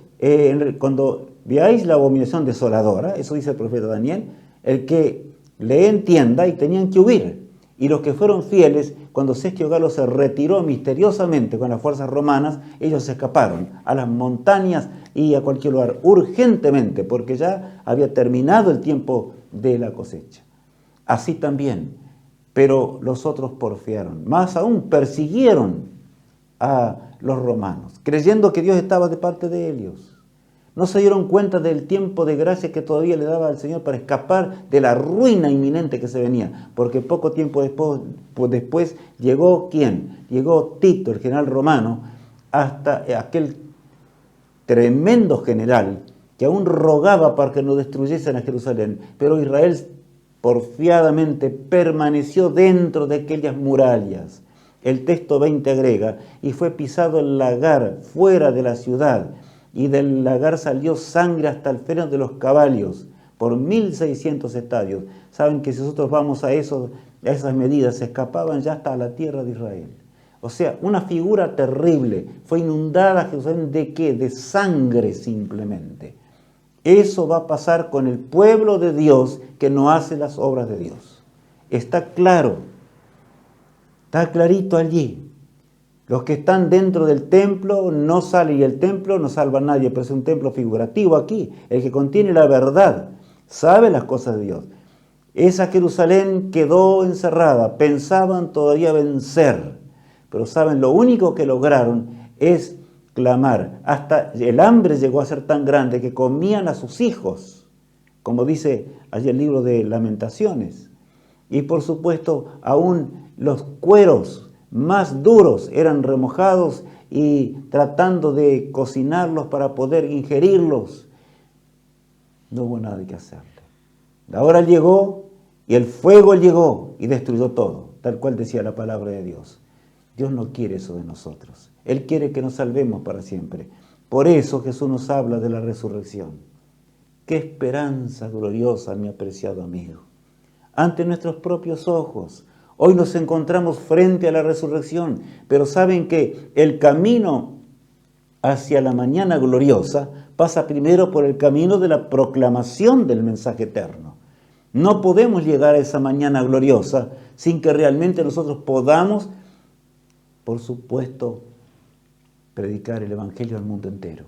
cuando veáis la abominación desoladora, eso dice el profeta Daniel, el que le entienda, y tenían que huir. Y los que fueron fieles, cuando Cestio Galo se retiró misteriosamente con las fuerzas romanas, ellos se escaparon a las montañas y a cualquier lugar, urgentemente, porque ya había terminado el tiempo de la cosecha. Así también, pero los otros porfiaron, más aún persiguieron a los romanos, creyendo que Dios estaba de parte de ellos. No se dieron cuenta del tiempo de gracia que todavía le daba al Señor para escapar de la ruina inminente que se venía. Porque poco tiempo después llegó ¿quién? Llegó Tito, el general romano, hasta aquel tremendo general que aún rogaba para que no destruyesen a Jerusalén. Pero Israel porfiadamente permaneció dentro de aquellas murallas. El texto 20 agrega, y fue pisado el lagar fuera de la ciudad, y del lagar salió sangre hasta el freno de los caballos, por 1600 estadios. Saben que si nosotros vamos a esas medidas, se escapaban ya hasta la tierra de Israel. O sea, una figura terrible. Fue inundada Jerusalén ¿de qué? De sangre simplemente. Eso va a pasar con el pueblo de Dios que no hace las obras de Dios. Está claro. Está clarito allí. Los que están dentro del templo no salen y el templo no salva a nadie, pero es un templo figurativo aquí. El que contiene la verdad sabe las cosas de Dios. Esa Jerusalén quedó encerrada, pensaban todavía vencer, pero saben, lo único que lograron es clamar. Hasta el hambre llegó a ser tan grande que comían a sus hijos, como dice allí el libro de Lamentaciones. Y por supuesto, aún los cueros más duros eran remojados y tratando de cocinarlos para poder ingerirlos. No hubo nada que hacerle. La hora llegó y el fuego llegó y destruyó todo, tal cual decía la palabra de Dios. Dios no quiere eso de nosotros. Él quiere que nos salvemos para siempre. Por eso Jesús nos habla de la resurrección. ¡Qué esperanza gloriosa, mi apreciado amigo! Ante nuestros propios ojos. Hoy nos encontramos frente a la resurrección, pero saben que el camino hacia la mañana gloriosa pasa primero por el camino de la proclamación del mensaje eterno. No podemos llegar a esa mañana gloriosa sin que realmente nosotros podamos, por supuesto, predicar el Evangelio al mundo entero.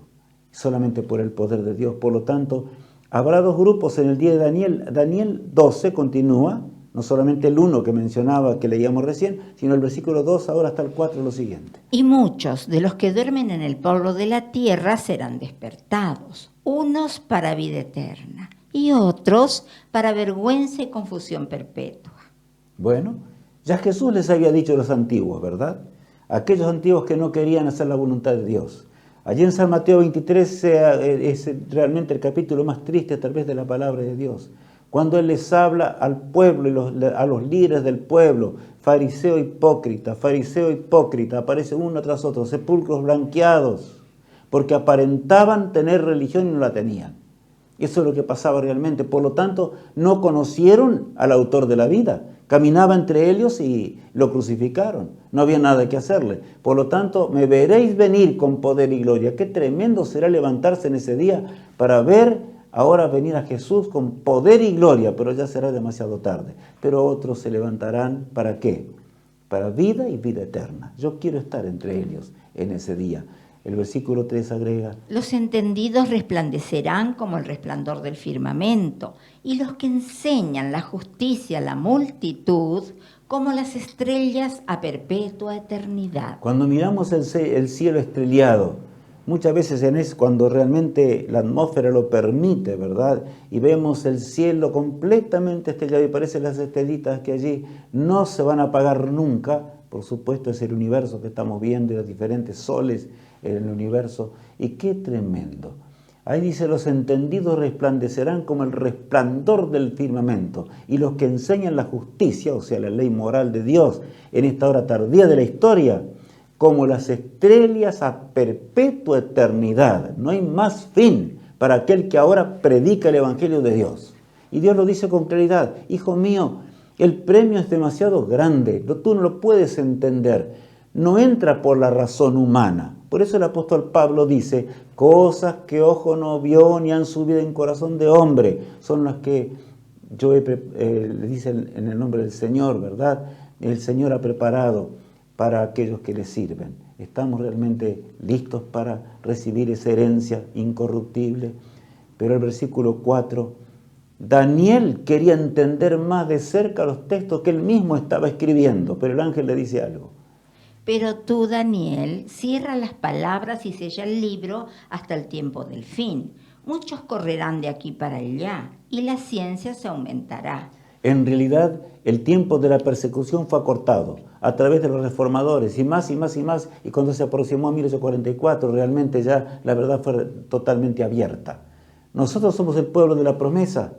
Solamente por el poder de Dios. Por lo tanto, habrá dos grupos en el día de Daniel. Daniel 12 continúa. No solamente el 1 que mencionaba, que leíamos recién, sino el versículo 2, ahora hasta el 4, lo siguiente. Y muchos de los que duermen en el polvo de la tierra serán despertados, unos para vida eterna y otros para vergüenza y confusión perpetua. Bueno, ya Jesús les había dicho a los antiguos, ¿verdad? Aquellos antiguos que no querían hacer la voluntad de Dios. Allí en San Mateo 23 es realmente el capítulo más triste a través de la palabra de Dios. Cuando Él les habla al pueblo y a los líderes del pueblo, fariseo hipócrita, aparece uno tras otro, sepulcros blanqueados, porque aparentaban tener religión y no la tenían. Eso es lo que pasaba realmente. Por lo tanto, no conocieron al autor de la vida. Caminaba entre ellos y lo crucificaron. No había nada que hacerle. Por lo tanto, me veréis venir con poder y gloria. Qué tremendo será levantarse en ese día para ver ahora venir a Jesús con poder y gloria, pero ya será demasiado tarde. Pero otros se levantarán, ¿para qué? Para vida y vida eterna. Yo quiero estar entre ellos en ese día. El versículo 3 agrega: los entendidos resplandecerán como el resplandor del firmamento, y los que enseñan la justicia a la multitud como las estrellas a perpetua eternidad. Cuando miramos el cielo estrellado, muchas veces es cuando realmente la atmósfera lo permite, ¿verdad? Y vemos el cielo completamente estrellado y parecen las estrellitas que allí no se van a apagar nunca. Por supuesto, es el universo que estamos viendo y los diferentes soles en el universo. Y qué tremendo. Ahí dice: los entendidos resplandecerán como el resplandor del firmamento, y los que enseñan la justicia, o sea, la ley moral de Dios, en esta hora tardía de la historia, como las estrellas a perpetua eternidad. No hay más fin para aquel que ahora predica el Evangelio de Dios. Y Dios lo dice con claridad: hijo mío, el premio es demasiado grande, tú no lo puedes entender, no entra por la razón humana. Por eso el apóstol Pablo dice: cosas que ojo no vio ni han subido en corazón de hombre, son las que yo le dice en el nombre del Señor, ¿verdad? El Señor ha preparado para aquellos que le sirven. Estamos realmente listos para recibir esa herencia incorruptible. Pero el versículo 4, Daniel quería entender más de cerca los textos que él mismo estaba escribiendo, pero el ángel le dice algo. Pero tú, Daniel, cierra las palabras y sella el libro hasta el tiempo del fin. Muchos correrán de aquí para allá y la ciencia se aumentará. En realidad, el tiempo de la persecución fue acortado a través de los reformadores, y más, y cuando se aproximó a 1844, realmente ya la verdad fue totalmente abierta. Nosotros somos el pueblo de la promesa.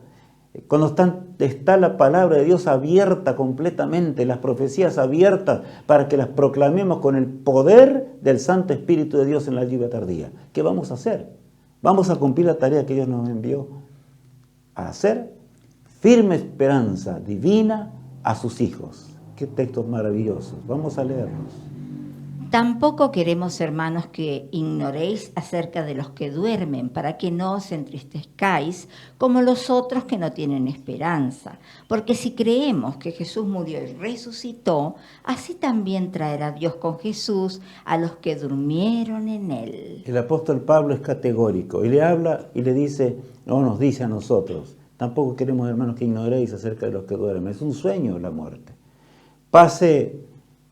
Cuando está la palabra de Dios abierta completamente, las profecías abiertas, para que las proclamemos con el poder del Santo Espíritu de Dios en la lluvia tardía. ¿Qué vamos a hacer? Vamos a cumplir la tarea que Dios nos envió a hacer. Firme esperanza divina a sus hijos. Qué textos maravillosos. Vamos a leerlos. Tampoco queremos, hermanos, que ignoréis acerca de los que duermen, para que no os entristezcáis como los otros que no tienen esperanza. Porque si creemos que Jesús murió y resucitó, así también traerá Dios con Jesús a los que durmieron en él. El apóstol Pablo es categórico y le habla y le dice, no nos dice a nosotros: tampoco queremos, hermanos, que ignoréis acerca de los que duermen. Es un sueño la muerte. Pase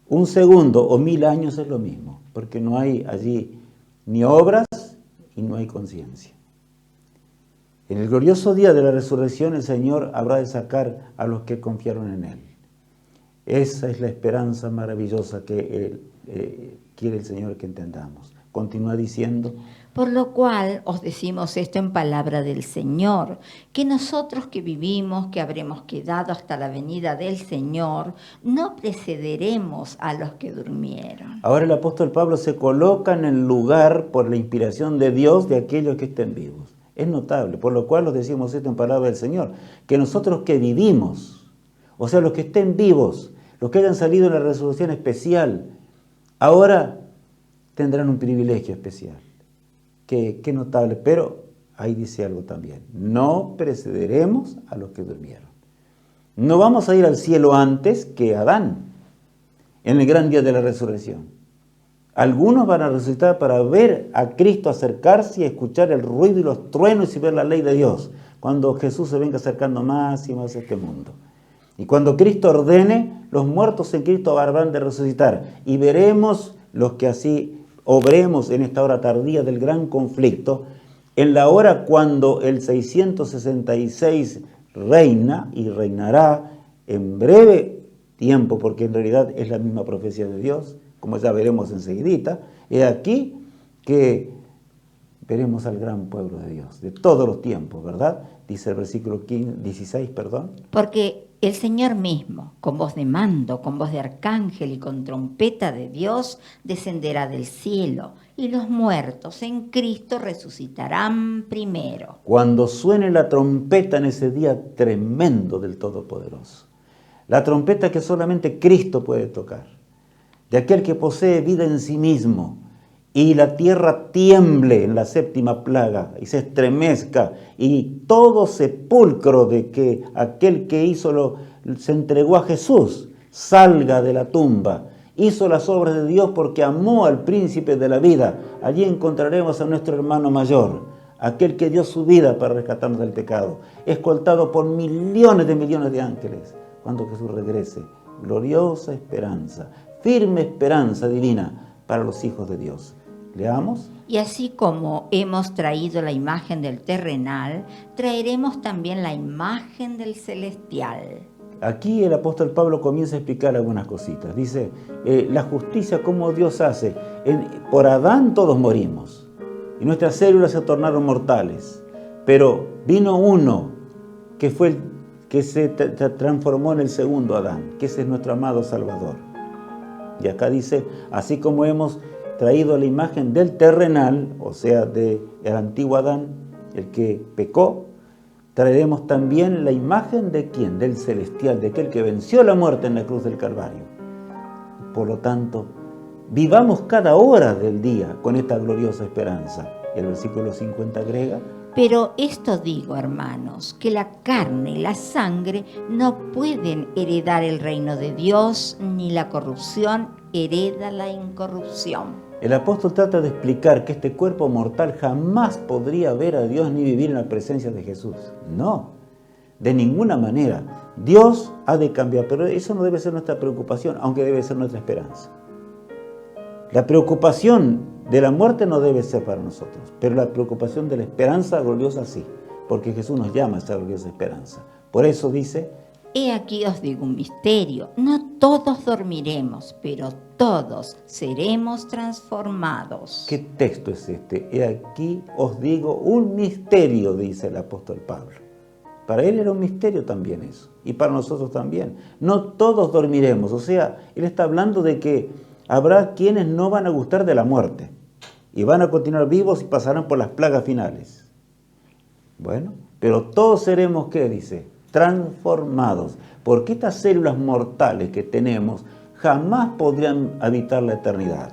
un segundo o 1000 años, es lo mismo, porque no hay allí ni obras y no hay conciencia. En el glorioso día de la resurrección, el Señor habrá de sacar a los que confiaron en Él. Esa es la esperanza maravillosa que quiere el Señor que entendamos. Continúa diciendo: por lo cual os decimos esto en palabra del Señor, que nosotros que vivimos, que habremos quedado hasta la venida del Señor, no precederemos a los que durmieron. Ahora el apóstol Pablo se coloca en el lugar, por la inspiración de Dios, de aquellos que estén vivos. Es notable, por lo cual os decimos esto en palabra del Señor, que nosotros que vivimos, o sea, los que estén vivos, los que hayan salido en la resurrección especial, ahora tendrán un privilegio especial. Qué notable, pero ahí dice algo también: no precederemos a los que durmieron. No vamos a ir al cielo antes que Adán, en el gran día de la resurrección. Algunos van a resucitar para ver a Cristo acercarse y escuchar el ruido y los truenos y ver la ley de Dios, cuando Jesús se venga acercando más y más a este mundo. Y cuando Cristo ordene, los muertos en Cristo habrán de resucitar, y veremos los que así obremos en esta hora tardía del gran conflicto, en la hora cuando el 666 reina y reinará en breve tiempo, porque en realidad es la misma profecía de Dios, como ya veremos enseguidita. He aquí que veremos al gran pueblo de Dios, de todos los tiempos, ¿verdad? Dice el versículo 16, perdón. Porque el Señor mismo, con voz de mando, con voz de arcángel y con trompeta de Dios, descenderá del cielo, y los muertos en Cristo resucitarán primero. Cuando suene la trompeta en ese día tremendo del Todopoderoso, la trompeta que solamente Cristo puede tocar, de aquel que posee vida en sí mismo, y la tierra tiemble en la séptima plaga y se estremezca, y todo sepulcro de que aquel que se entregó a Jesús salga de la tumba, hizo las obras de Dios porque amó al príncipe de la vida. Allí encontraremos a nuestro hermano mayor, aquel que dio su vida para rescatarnos del pecado, escoltado por millones de ángeles, cuando Jesús regrese. Gloriosa esperanza, firme esperanza divina para los hijos de Dios. Leamos. Y así como hemos traído la imagen del terrenal, traeremos también la imagen del celestial. Aquí el apóstol Pablo comienza a explicar algunas cositas. Dice, la justicia como Dios hace. Por Adán todos morimos y nuestras células se tornaron mortales. Pero vino uno que fue el que se transformó en el segundo Adán, que ese es nuestro amado Salvador. Y acá dice, así como hemos traído la imagen del terrenal, o sea, del antiguo Adán, el que pecó, traeremos también la imagen de ¿quién? Del celestial, de aquel que venció la muerte en la cruz del Calvario. Por lo tanto, vivamos cada hora del día con esta gloriosa esperanza. Y el versículo 50 agrega: pero esto digo, hermanos, que la carne y la sangre no pueden heredar el reino de Dios, ni la corrupción hereda la incorrupción. El apóstol trata de explicar que este cuerpo mortal jamás podría ver a Dios ni vivir en la presencia de Jesús. No, de ninguna manera. Dios ha de cambiar, pero eso no debe ser nuestra preocupación, aunque debe ser nuestra esperanza. La preocupación de la muerte no debe ser para nosotros, pero la preocupación de la esperanza gloriosa sí, porque Jesús nos llama a esa gloriosa esperanza. Por eso dice: He aquí os digo un misterio, no todos dormiremos, pero todos seremos transformados. ¿Qué texto es este? He aquí os digo un misterio, dice el apóstol Pablo. Para él era un misterio también eso, y para nosotros también. No todos dormiremos, o sea, él está hablando de que habrá quienes no van a gustar de la muerte, y van a continuar vivos y pasarán por las plagas finales. Bueno, pero todos seremos, ¿qué dice? Transformados, porque estas células mortales que tenemos jamás podrían habitar la eternidad.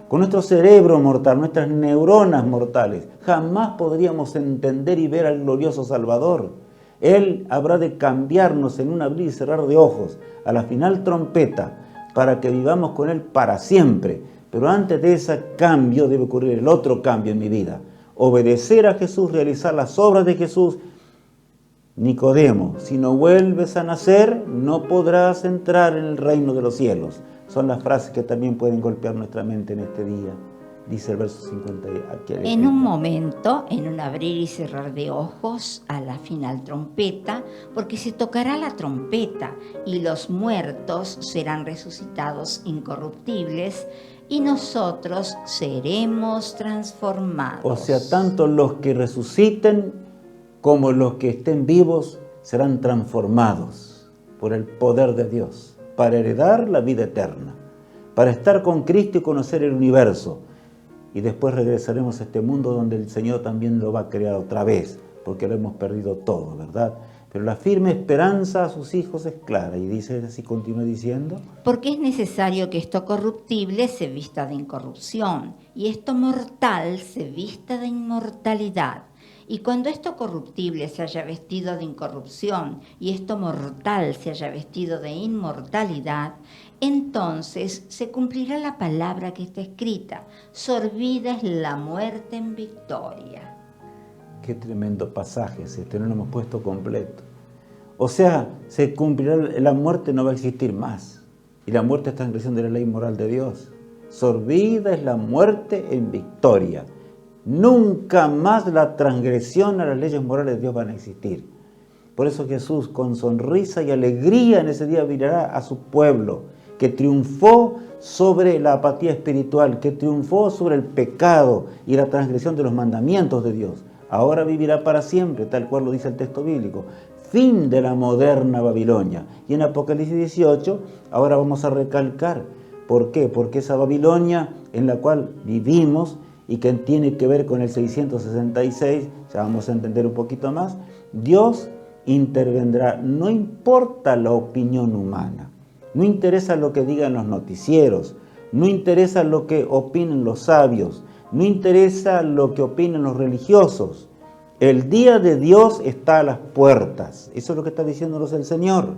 Con nuestro cerebro mortal, nuestras neuronas mortales, jamás podríamos entender y ver al glorioso Salvador. Él habrá de cambiarnos en un abrir y cerrar de ojos a la final trompeta para que vivamos con Él para siempre. Pero antes de ese cambio debe ocurrir el otro cambio en mi vida: obedecer a Jesús, realizar las obras de Jesús. Nicodemo, si no vuelves a nacer, no podrás entrar en el reino de los cielos. Son las frases que también pueden golpear nuestra mente en este día. Dice el verso 50. En un momento, en un abrir y cerrar de ojos, a la final trompeta, porque se tocará la trompeta y los muertos serán resucitados incorruptibles y nosotros seremos transformados. O sea, tanto los que resuciten como los que estén vivos serán transformados por el poder de Dios, para heredar la vida eterna, para estar con Cristo y conocer el universo. Y después regresaremos a este mundo donde el Señor también lo va a crear otra vez, porque lo hemos perdido todo, ¿verdad? Pero la firme esperanza a sus hijos es clara, y dice así, continúa diciendo: porque es necesario que esto corruptible se vista de incorrupción, y esto mortal se vista de inmortalidad. Y cuando esto corruptible se haya vestido de incorrupción y esto mortal se haya vestido de inmortalidad, entonces se cumplirá la palabra que está escrita: sorbida es la muerte en victoria. Qué tremendo pasaje es este, no lo hemos puesto completo. O sea, se cumplirá, la muerte no va a existir más. Y la muerte es transgresión de la ley moral de Dios. Sorbida es la muerte en victoria. Nunca más la transgresión a las leyes morales de Dios van a existir. Por eso Jesús, con sonrisa y alegría en ese día, mirará a su pueblo que triunfó sobre la apatía espiritual, que triunfó sobre el pecado y la transgresión de los mandamientos de Dios. Ahora vivirá para siempre, tal cual lo dice el texto bíblico. Fin de la moderna Babilonia. Y en Apocalipsis 18, ahora vamos a recalcar. ¿Por qué? Porque esa Babilonia en la cual vivimos y que tiene que ver con el 666, ya vamos a entender un poquito más, Dios intervendrá. No importa la opinión humana, no interesa lo que digan los noticieros, no interesa lo que opinen los sabios, no interesa lo que opinen los religiosos. El día de Dios está a las puertas. Eso es lo que está diciéndonos el Señor.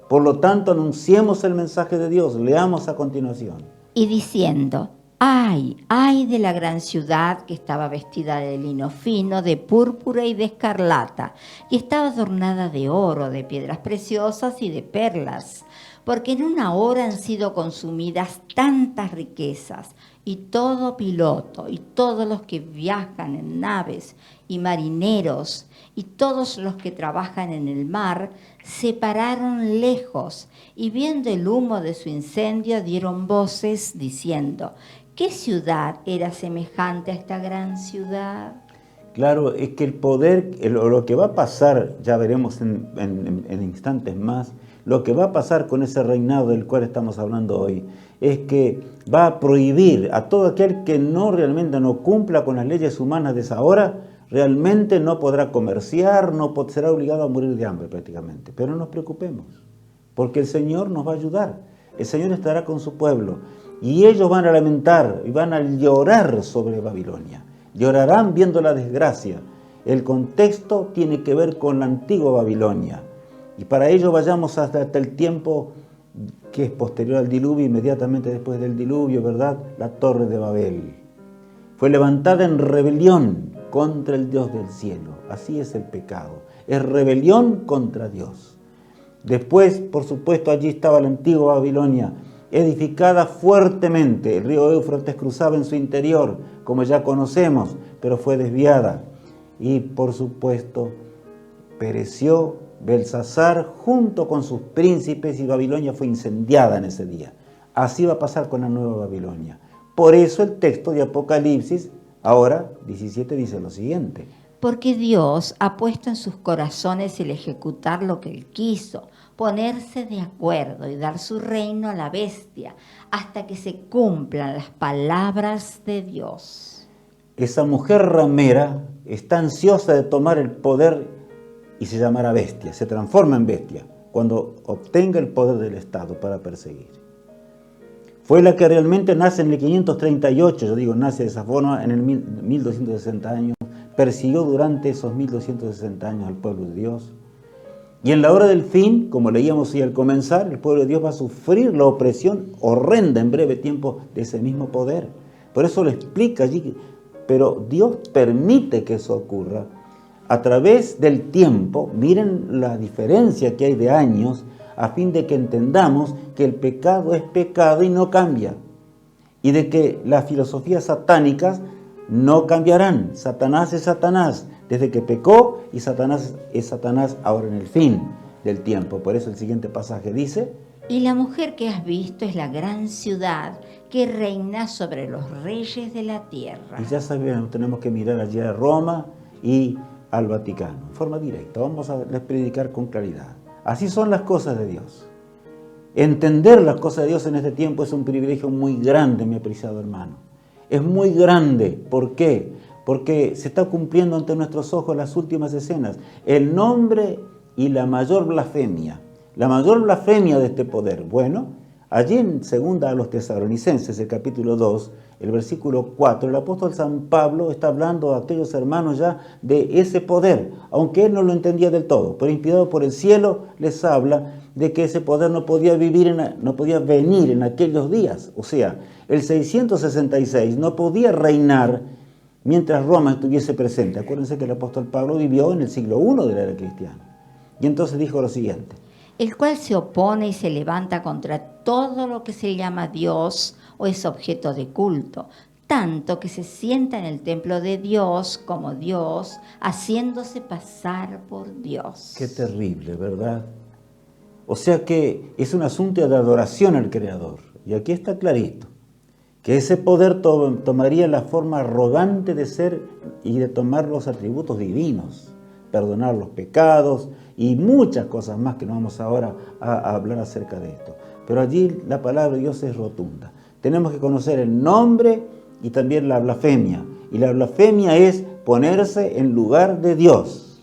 Por lo tanto, anunciemos el mensaje de Dios. Leamos a continuación. Y diciendo: ¡ay, ay de la gran ciudad que estaba vestida de lino fino, de púrpura y de escarlata, y estaba adornada de oro, de piedras preciosas y de perlas! Porque en una hora han sido consumidas tantas riquezas, y todo piloto, y todos los que viajan en naves, y marineros, y todos los que trabajan en el mar, se pararon lejos, y viendo el humo de su incendio, dieron voces diciendo: ¿qué ciudad era semejante a esta gran ciudad? Claro, es que el poder, lo que va a pasar, ya veremos en instantes más, lo que va a pasar con ese reinado del cual estamos hablando hoy, es que va a prohibir a todo aquel que realmente no cumpla con las leyes humanas de esa hora, realmente no podrá comerciar, será obligado a morir de hambre prácticamente. Pero no nos preocupemos, porque el Señor nos va a ayudar, el Señor estará con su pueblo, y ellos van a lamentar y van a llorar sobre Babilonia. Llorarán viendo la desgracia. El contexto tiene que ver con la antigua Babilonia. Y para ello vayamos hasta el tiempo que es posterior al diluvio, inmediatamente después del diluvio, ¿verdad? La Torre de Babel. Fue levantada en rebelión contra el Dios del cielo. Así es el pecado. Es rebelión contra Dios. Después, por supuesto, allí estaba la antigua Babilonia, edificada fuertemente. El río Éufrates cruzaba en su interior, como ya conocemos, pero fue desviada. Y, por supuesto, pereció Belsasar junto con sus príncipes y Babilonia fue incendiada en ese día. Así va a pasar con la nueva Babilonia. Por eso el texto de Apocalipsis, ahora 17, dice lo siguiente. Porque Dios ha puesto en sus corazones el ejecutar lo que Él quiso, ponerse de acuerdo y dar su reino a la bestia, hasta que se cumplan las palabras de Dios. Esa mujer ramera está ansiosa de tomar el poder y se llamará bestia, se transforma en bestia cuando obtenga el poder del Estado para perseguir. Fue la que realmente nace en el 538, yo digo nace de esa forma, en el 1260 años, persiguió durante esos 1260 años al pueblo de Dios. Y en la hora del fin, como leíamos hoy al comenzar, el pueblo de Dios va a sufrir la opresión horrenda en breve tiempo de ese mismo poder. Por eso lo explica allí, pero Dios permite que eso ocurra a través del tiempo. Miren la diferencia que hay de años, a fin de que entendamos que el pecado es pecado y no cambia. Y de que las filosofías satánicas no cambiarán. Satanás es Satanás desde que pecó y Satanás es Satanás ahora en el fin del tiempo. Por eso el siguiente pasaje dice: y la mujer que has visto es la gran ciudad que reina sobre los reyes de la tierra. Y ya sabemos, tenemos que mirar allí a Roma y al Vaticano, en forma directa. Vamos a predicar con claridad. Así son las cosas de Dios. Entender las cosas de Dios en este tiempo es un privilegio muy grande, mi apreciado hermano. Es muy grande. ¿Por qué? Porque se está cumpliendo ante nuestros ojos las últimas escenas. El nombre y la mayor blasfemia. La mayor blasfemia de este poder. Bueno, allí en 2 a los Tesalonicenses, el capítulo 2, el versículo 4, el apóstol San Pablo está hablando a aquellos hermanos ya de ese poder, aunque él no lo entendía del todo, pero inspirado por el cielo les habla de que ese poder no podía venir en aquellos días. O sea, el 666 no podía reinar mientras Roma estuviese presente. Acuérdense que el apóstol Pablo vivió en el siglo I de la era cristiana. Y entonces dijo lo siguiente: el cual se opone y se levanta contra todo lo que se llama Dios o es objeto de culto, tanto que se sienta en el templo de Dios como Dios, haciéndose pasar por Dios. Qué terrible, ¿verdad? O sea que es un asunto de adoración al Creador. Y aquí está clarito, que ese poder tomaría la forma arrogante de ser y de tomar los atributos divinos, perdonar los pecados y muchas cosas más que no vamos ahora a hablar acerca de esto. Pero allí la palabra de Dios es rotunda. Tenemos que conocer el nombre y también la blasfemia. Y la blasfemia es ponerse en lugar de Dios.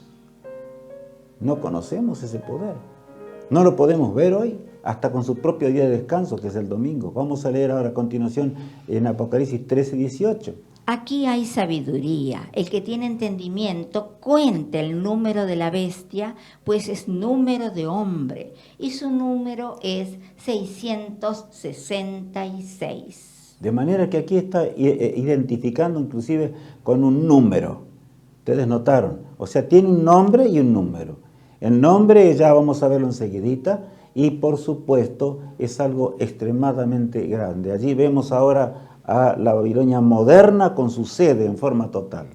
No conocemos ese poder. No lo podemos ver hoy, hasta con su propio día de descanso, que es el domingo. Vamos a leer ahora a continuación en Apocalipsis 13, 18. Aquí hay sabiduría. El que tiene entendimiento cuente el número de la bestia, pues es número de hombre, y su número es 666. De manera que aquí está identificando inclusive con un número. Ustedes notaron. O sea, tiene un nombre y un número. El nombre ya vamos a verlo enseguidita. Y por supuesto es algo extremadamente grande. Allí vemos ahora a la Babilonia moderna con su sede en forma total.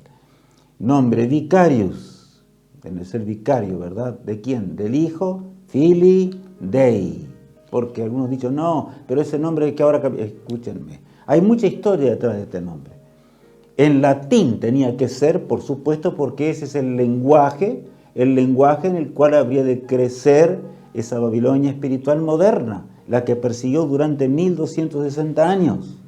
Nombre, Vicarius. Debe ser vicario, ¿verdad? ¿De quién? Del Hijo, Filii Dei. Porque algunos han dicho, no, pero ese nombre que ahora... Escúchenme. Hay mucha historia detrás de este nombre. En latín tenía que ser, por supuesto, porque ese es el lenguaje en el cual habría de crecer esa Babilonia espiritual moderna, la que persiguió durante 1260 años,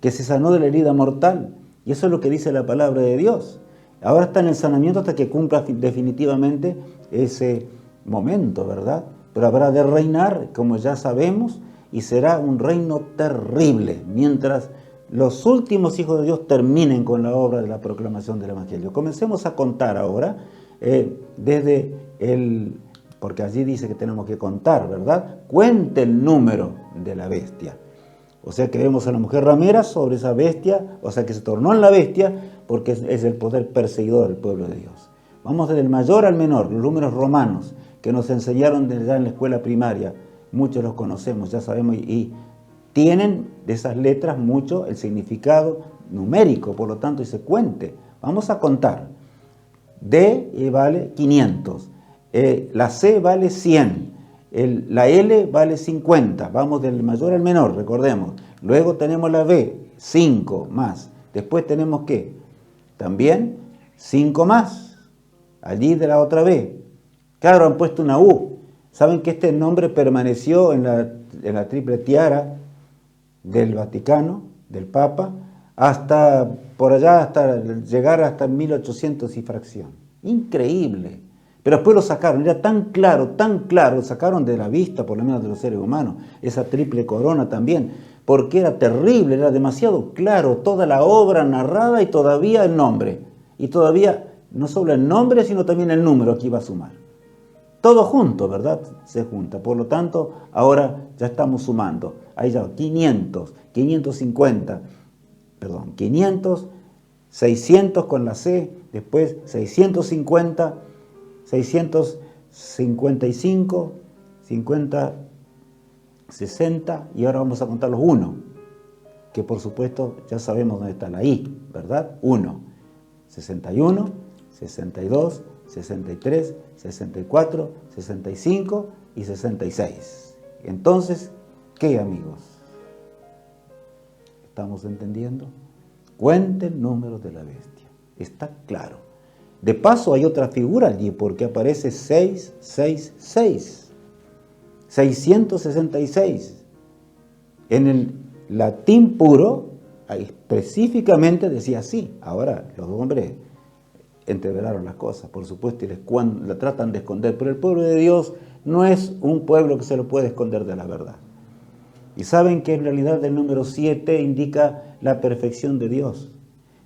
que se sanó de la herida mortal. Y eso es lo que dice la palabra de Dios. Ahora está en el sanamiento hasta que cumpla definitivamente ese momento, ¿verdad? Pero habrá de reinar, como ya sabemos, y será un reino terrible, mientras los últimos hijos de Dios terminen con la obra de la proclamación del Evangelio. Comencemos a contar ahora, desde porque allí dice que tenemos que contar, ¿verdad? Cuente el número de la bestia. O sea que vemos a la mujer ramera sobre esa bestia, o sea que se tornó en la bestia, porque es el poder perseguidor del pueblo de Dios. Vamos desde el mayor al menor, los números romanos, que nos enseñaron desde ya en la escuela primaria. Muchos los conocemos, ya sabemos, y tienen de esas letras mucho el significado numérico, por lo tanto, dice cuente. Vamos a contar. D vale 500, la C vale 100, la L vale 50, vamos del mayor al menor, recordemos. Luego tenemos la B, 5 más. Después tenemos ¿qué? También 5 más, allí de la otra B. Claro, han puesto una U. Saben que este nombre permaneció en la triple tiara del Vaticano, del Papa, hasta por allá, hasta llegar hasta 1800 y fracción. Increíble. Pero después lo sacaron, era tan claro, lo sacaron de la vista, por lo menos de los seres humanos, esa triple corona también, porque era terrible, era demasiado claro, toda la obra narrada y todavía el nombre. Y todavía no solo el nombre, sino también el número que iba a sumar. Todo junto, ¿verdad? Se junta. Por lo tanto, ahora ya estamos sumando. Ahí ya 500, 550, 500, 600 con la C, después 650, 655, 50, 60, y ahora vamos a contar los 1, que por supuesto ya sabemos dónde está la I, ¿verdad? 1, 61, 62, 63, 64, 65 y 66. Entonces, ¿qué, amigos? ¿Estamos entendiendo? Cuente el número de la bestia. Está claro. De paso hay otra figura allí porque aparece 666. 666. En el latín puro, específicamente decía así. Ahora los hombres entreveraron las cosas, por supuesto, y la tratan de esconder. Pero el pueblo de Dios no es un pueblo que se lo puede esconder de la verdad. Y saben que en realidad el número 7 indica la perfección de Dios.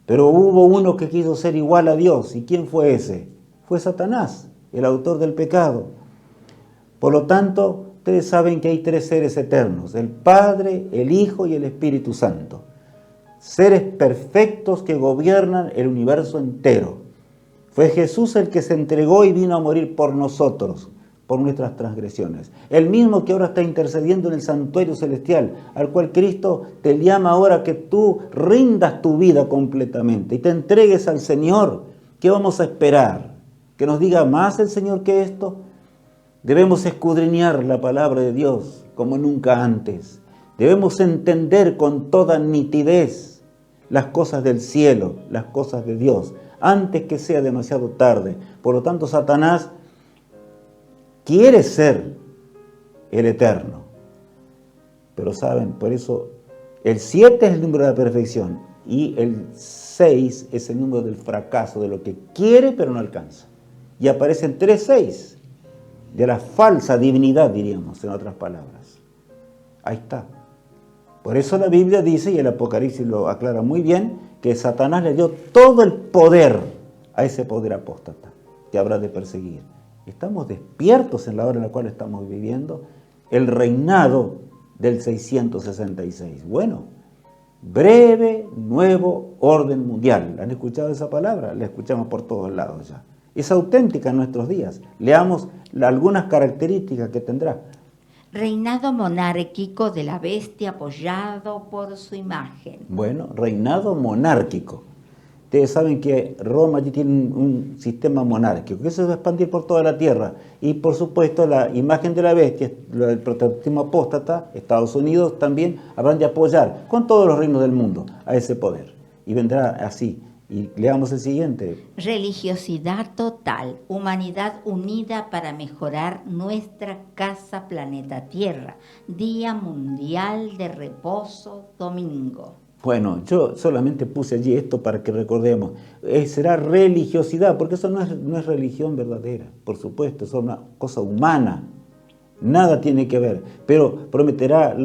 Pero hubo uno que quiso ser igual a Dios. ¿Y quién fue ese? Fue Satanás, el autor del pecado. Por lo tanto, ustedes saben que hay 3 seres eternos: el Padre, el Hijo y el Espíritu Santo. Seres perfectos que gobiernan el universo entero. Fue Jesús el que se entregó y vino a morir por nosotros, por nuestras transgresiones. El mismo que ahora está intercediendo en el santuario celestial, al cual Cristo te llama ahora que tú rindas tu vida completamente y te entregues al Señor. ¿Qué vamos a esperar? ¿Que nos diga más el Señor que esto? Debemos escudriñar la palabra de Dios como nunca antes. Debemos entender con toda nitidez las cosas del cielo, las cosas de Dios, antes que sea demasiado tarde. Por lo tanto, Satanás quiere ser el eterno. Pero saben, por eso el 7 es el número de la perfección y el 6 es el número del fracaso, de lo que quiere pero no alcanza. Y aparecen 3-6 de la falsa divinidad, diríamos, en otras palabras. Ahí está. Por eso la Biblia dice, y el Apocalipsis lo aclara muy bien, que Satanás le dio todo el poder a ese poder apóstata que habrá de perseguir. Estamos despiertos en la hora en la cual estamos viviendo el reinado del 666. Bueno, breve nuevo orden mundial. ¿Han escuchado esa palabra? La escuchamos por todos lados ya. Es auténtica en nuestros días. Leamos algunas características que tendrá. Reinado monárquico de la bestia apoyado por su imagen. Bueno, reinado monárquico. Ustedes saben que Roma allí tiene un sistema monárquico, que se va a expandir por toda la tierra. Y por supuesto la imagen de la bestia, el protestantismo apóstata, Estados Unidos también habrán de apoyar con todos los reinos del mundo a ese poder. Y vendrá así. Y leamos el siguiente. Religiosidad total, humanidad unida para mejorar nuestra casa planeta Tierra, Día Mundial de Reposo, domingo. Bueno, yo solamente puse allí esto para que recordemos. Será religiosidad, porque eso no es religión verdadera, por supuesto, es una cosa humana. Nada tiene que ver, pero prometerá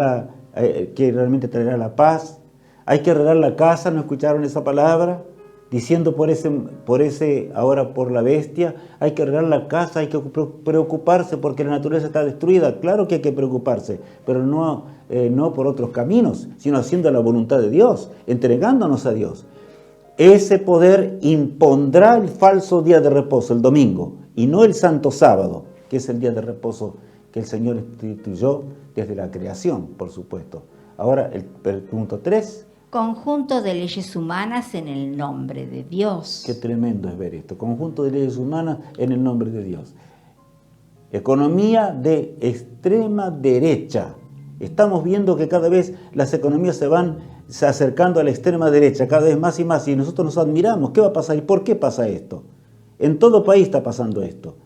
que realmente traerá la paz. Hay que arreglar la casa, ¿no escucharon esa palabra? Diciendo por ese ahora por la bestia, hay que arreglar la casa, hay que preocuparse porque la naturaleza está destruida. Claro que hay que preocuparse, pero no por otros caminos, sino haciendo la voluntad de Dios, entregándonos a Dios. Ese poder impondrá el falso día de reposo, el domingo, y no el santo sábado, que es el día de reposo que el Señor instituyó desde la creación, por supuesto. Ahora, el punto 3. Conjunto de leyes humanas en el nombre de Dios. Qué tremendo es ver esto. Conjunto de leyes humanas en el nombre de Dios. Economía de extrema derecha. Estamos viendo que cada vez las economías se van acercando a la extrema derecha, cada vez más y más, y nosotros nos admiramos. ¿Qué va a pasar y por qué pasa esto? En todo país está pasando esto.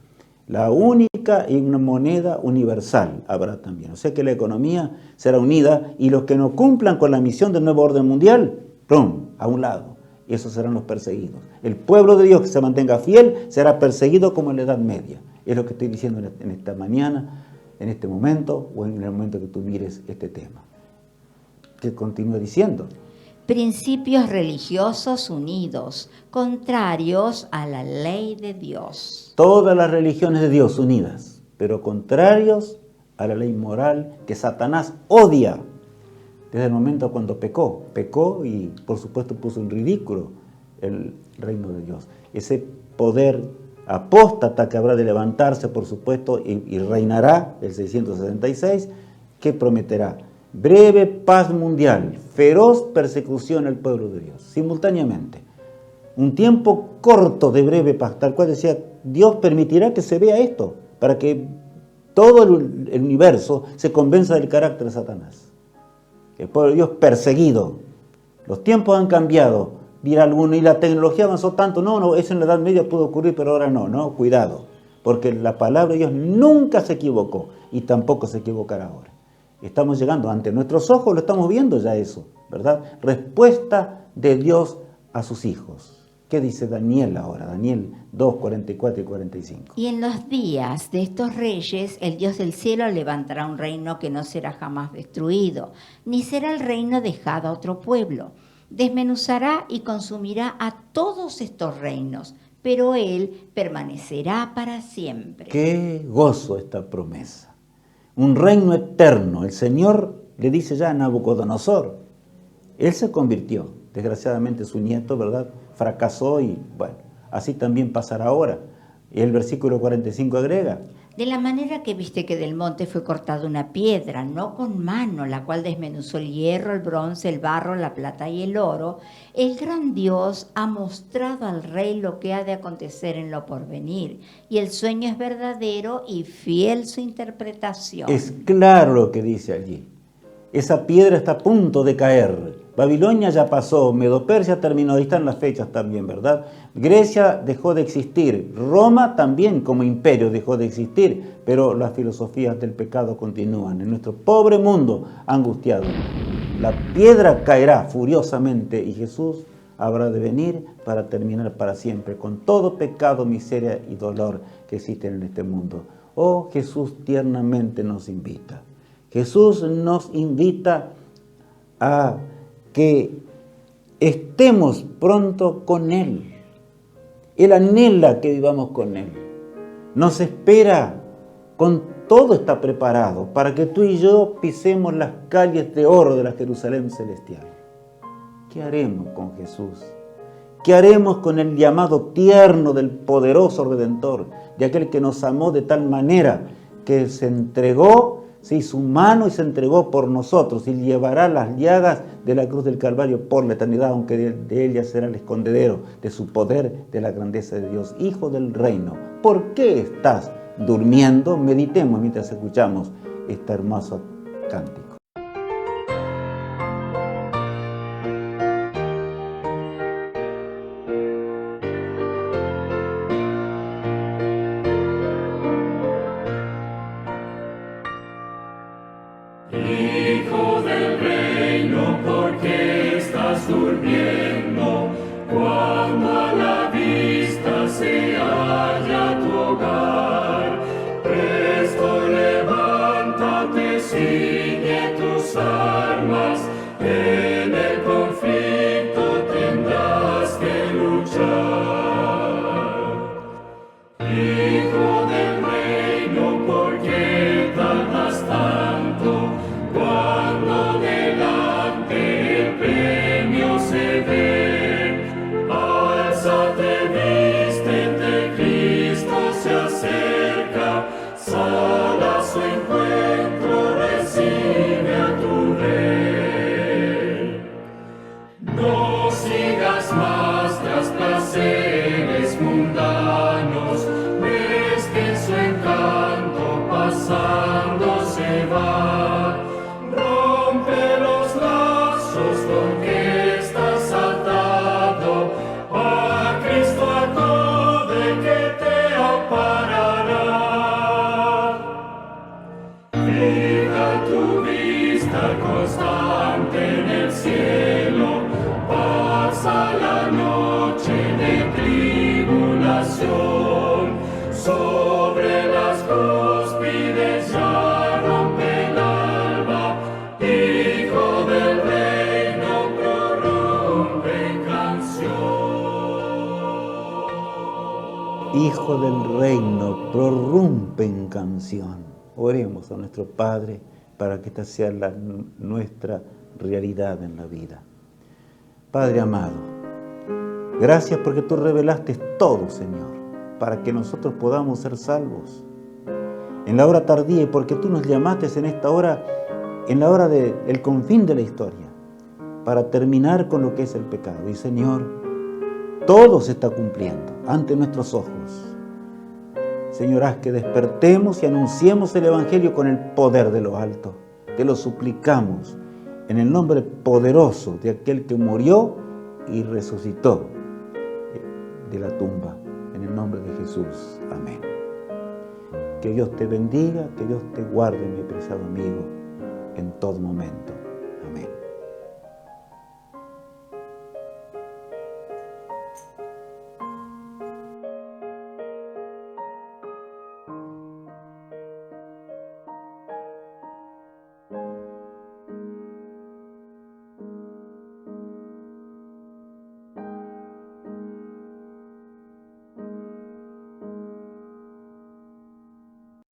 La única y una moneda universal habrá también. O sea que la economía será unida y los que no cumplan con la misión del nuevo orden mundial, ¡prum!, a un lado. Y esos serán los perseguidos. El pueblo de Dios que se mantenga fiel será perseguido como en la Edad Media. Es lo que estoy diciendo en esta mañana, en este momento o en el momento que tú mires este tema. ¿Qué continúa diciendo? Principios religiosos unidos, contrarios a la ley de Dios. Todas las religiones de Dios unidas, pero contrarios a la ley moral que Satanás odia desde el momento cuando pecó. Pecó y por supuesto puso en ridículo el reino de Dios. Ese poder apóstata que habrá de levantarse, por supuesto, y reinará el 666, que prometerá breve paz mundial, feroz persecución al pueblo de Dios, simultáneamente. Un tiempo corto de breve paz, tal cual decía, Dios permitirá que se vea esto, para que todo el universo se convenza del carácter de Satanás. El pueblo de Dios perseguido. Los tiempos han cambiado, dirá alguno, y la tecnología avanzó tanto. No, eso en la Edad Media pudo ocurrir, pero ahora no, cuidado. Porque la palabra de Dios nunca se equivocó y tampoco se equivocará ahora. Estamos llegando ante nuestros ojos, lo estamos viendo ya eso, ¿verdad? Respuesta de Dios a sus hijos. ¿Qué dice Daniel ahora? Daniel 2, 44 y 45. Y en los días de estos reyes, el Dios del cielo levantará un reino que no será jamás destruido, ni será el reino dejado a otro pueblo. Desmenuzará y consumirá a todos estos reinos, pero él permanecerá para siempre. ¡Qué gozo esta promesa! Un reino eterno. El Señor le dice ya a Nabucodonosor. Él se convirtió. Desgraciadamente su nieto, ¿verdad?, fracasó y bueno, así también pasará ahora. Y el versículo 45 agrega. De la manera que viste que del monte fue cortada una piedra, no con mano, la cual desmenuzó el hierro, el bronce, el barro, la plata y el oro, el gran Dios ha mostrado al rey lo que ha de acontecer en lo porvenir, y el sueño es verdadero y fiel su interpretación. Es claro lo que dice allí. Esa piedra está a punto de caer. Babilonia ya pasó, Medo-Persia terminó, ahí están las fechas también, ¿verdad? Grecia dejó de existir, Roma también como imperio dejó de existir, pero las filosofías del pecado continúan en nuestro pobre mundo angustiado. La piedra caerá furiosamente y Jesús habrá de venir para terminar para siempre con todo pecado, miseria y dolor que existen en este mundo. Oh, Jesús tiernamente nos invita. Jesús nos invita a que estemos pronto con Él. Él anhela que vivamos con Él. Nos espera, con todo está preparado para que tú y yo pisemos las calles de oro de la Jerusalén celestial. ¿Qué haremos con Jesús? ¿Qué haremos con el llamado tierno del poderoso Redentor, de aquel que nos amó de tal manera que se entregó, se hizo humano y se entregó por nosotros y llevará las llagas de la cruz del Calvario por la eternidad, aunque de ella será el escondedero de su poder, de la grandeza de Dios, Hijo del reino? ¿Por qué estás durmiendo? Meditemos mientras escuchamos este hermoso cántico. Hijo del reino, ¿por qué estás durmiendo? Cuando a la vista se halla tu hogar, presto levántate, ciñe tus armas, en el conflicto tendrás que luchar. Hijo del reino, ¿por qué tardas tanto? Cuando delante el premio se ve, álzate, vístete, Cristo se acerca, sal a su encuentro, recibe a tu rey. No sigas más tras placeres mundanos, ves que en su encanto pasando se va. Rompe los lazos con que estás atado, a Cristo acude que te amparará. Fija tu vista constante en el cielo, pasa la noche de tribulación, sobre las cúspides ya rompe el alba, Hijo del reino prorrumpe en canción. Hijo del reino, prorrumpe en canción. Oremos a nuestro Padre para que esta sea nuestra realidad en la vida. Padre amado, gracias porque tú revelaste todo, Señor, para que nosotros podamos ser salvos en la hora tardía y porque tú nos llamaste en esta hora, en la hora del confín de la historia, para terminar con lo que es el pecado. Y Señor, todo se está cumpliendo ante nuestros ojos. Señor, haz que despertemos y anunciemos el Evangelio con el poder de lo alto. Te lo suplicamos en el nombre poderoso de aquel que murió y resucitó de la tumba. En el nombre de Jesús. Amén. Que Dios te bendiga, que Dios te guarde, mi preciado amigo, en todo momento.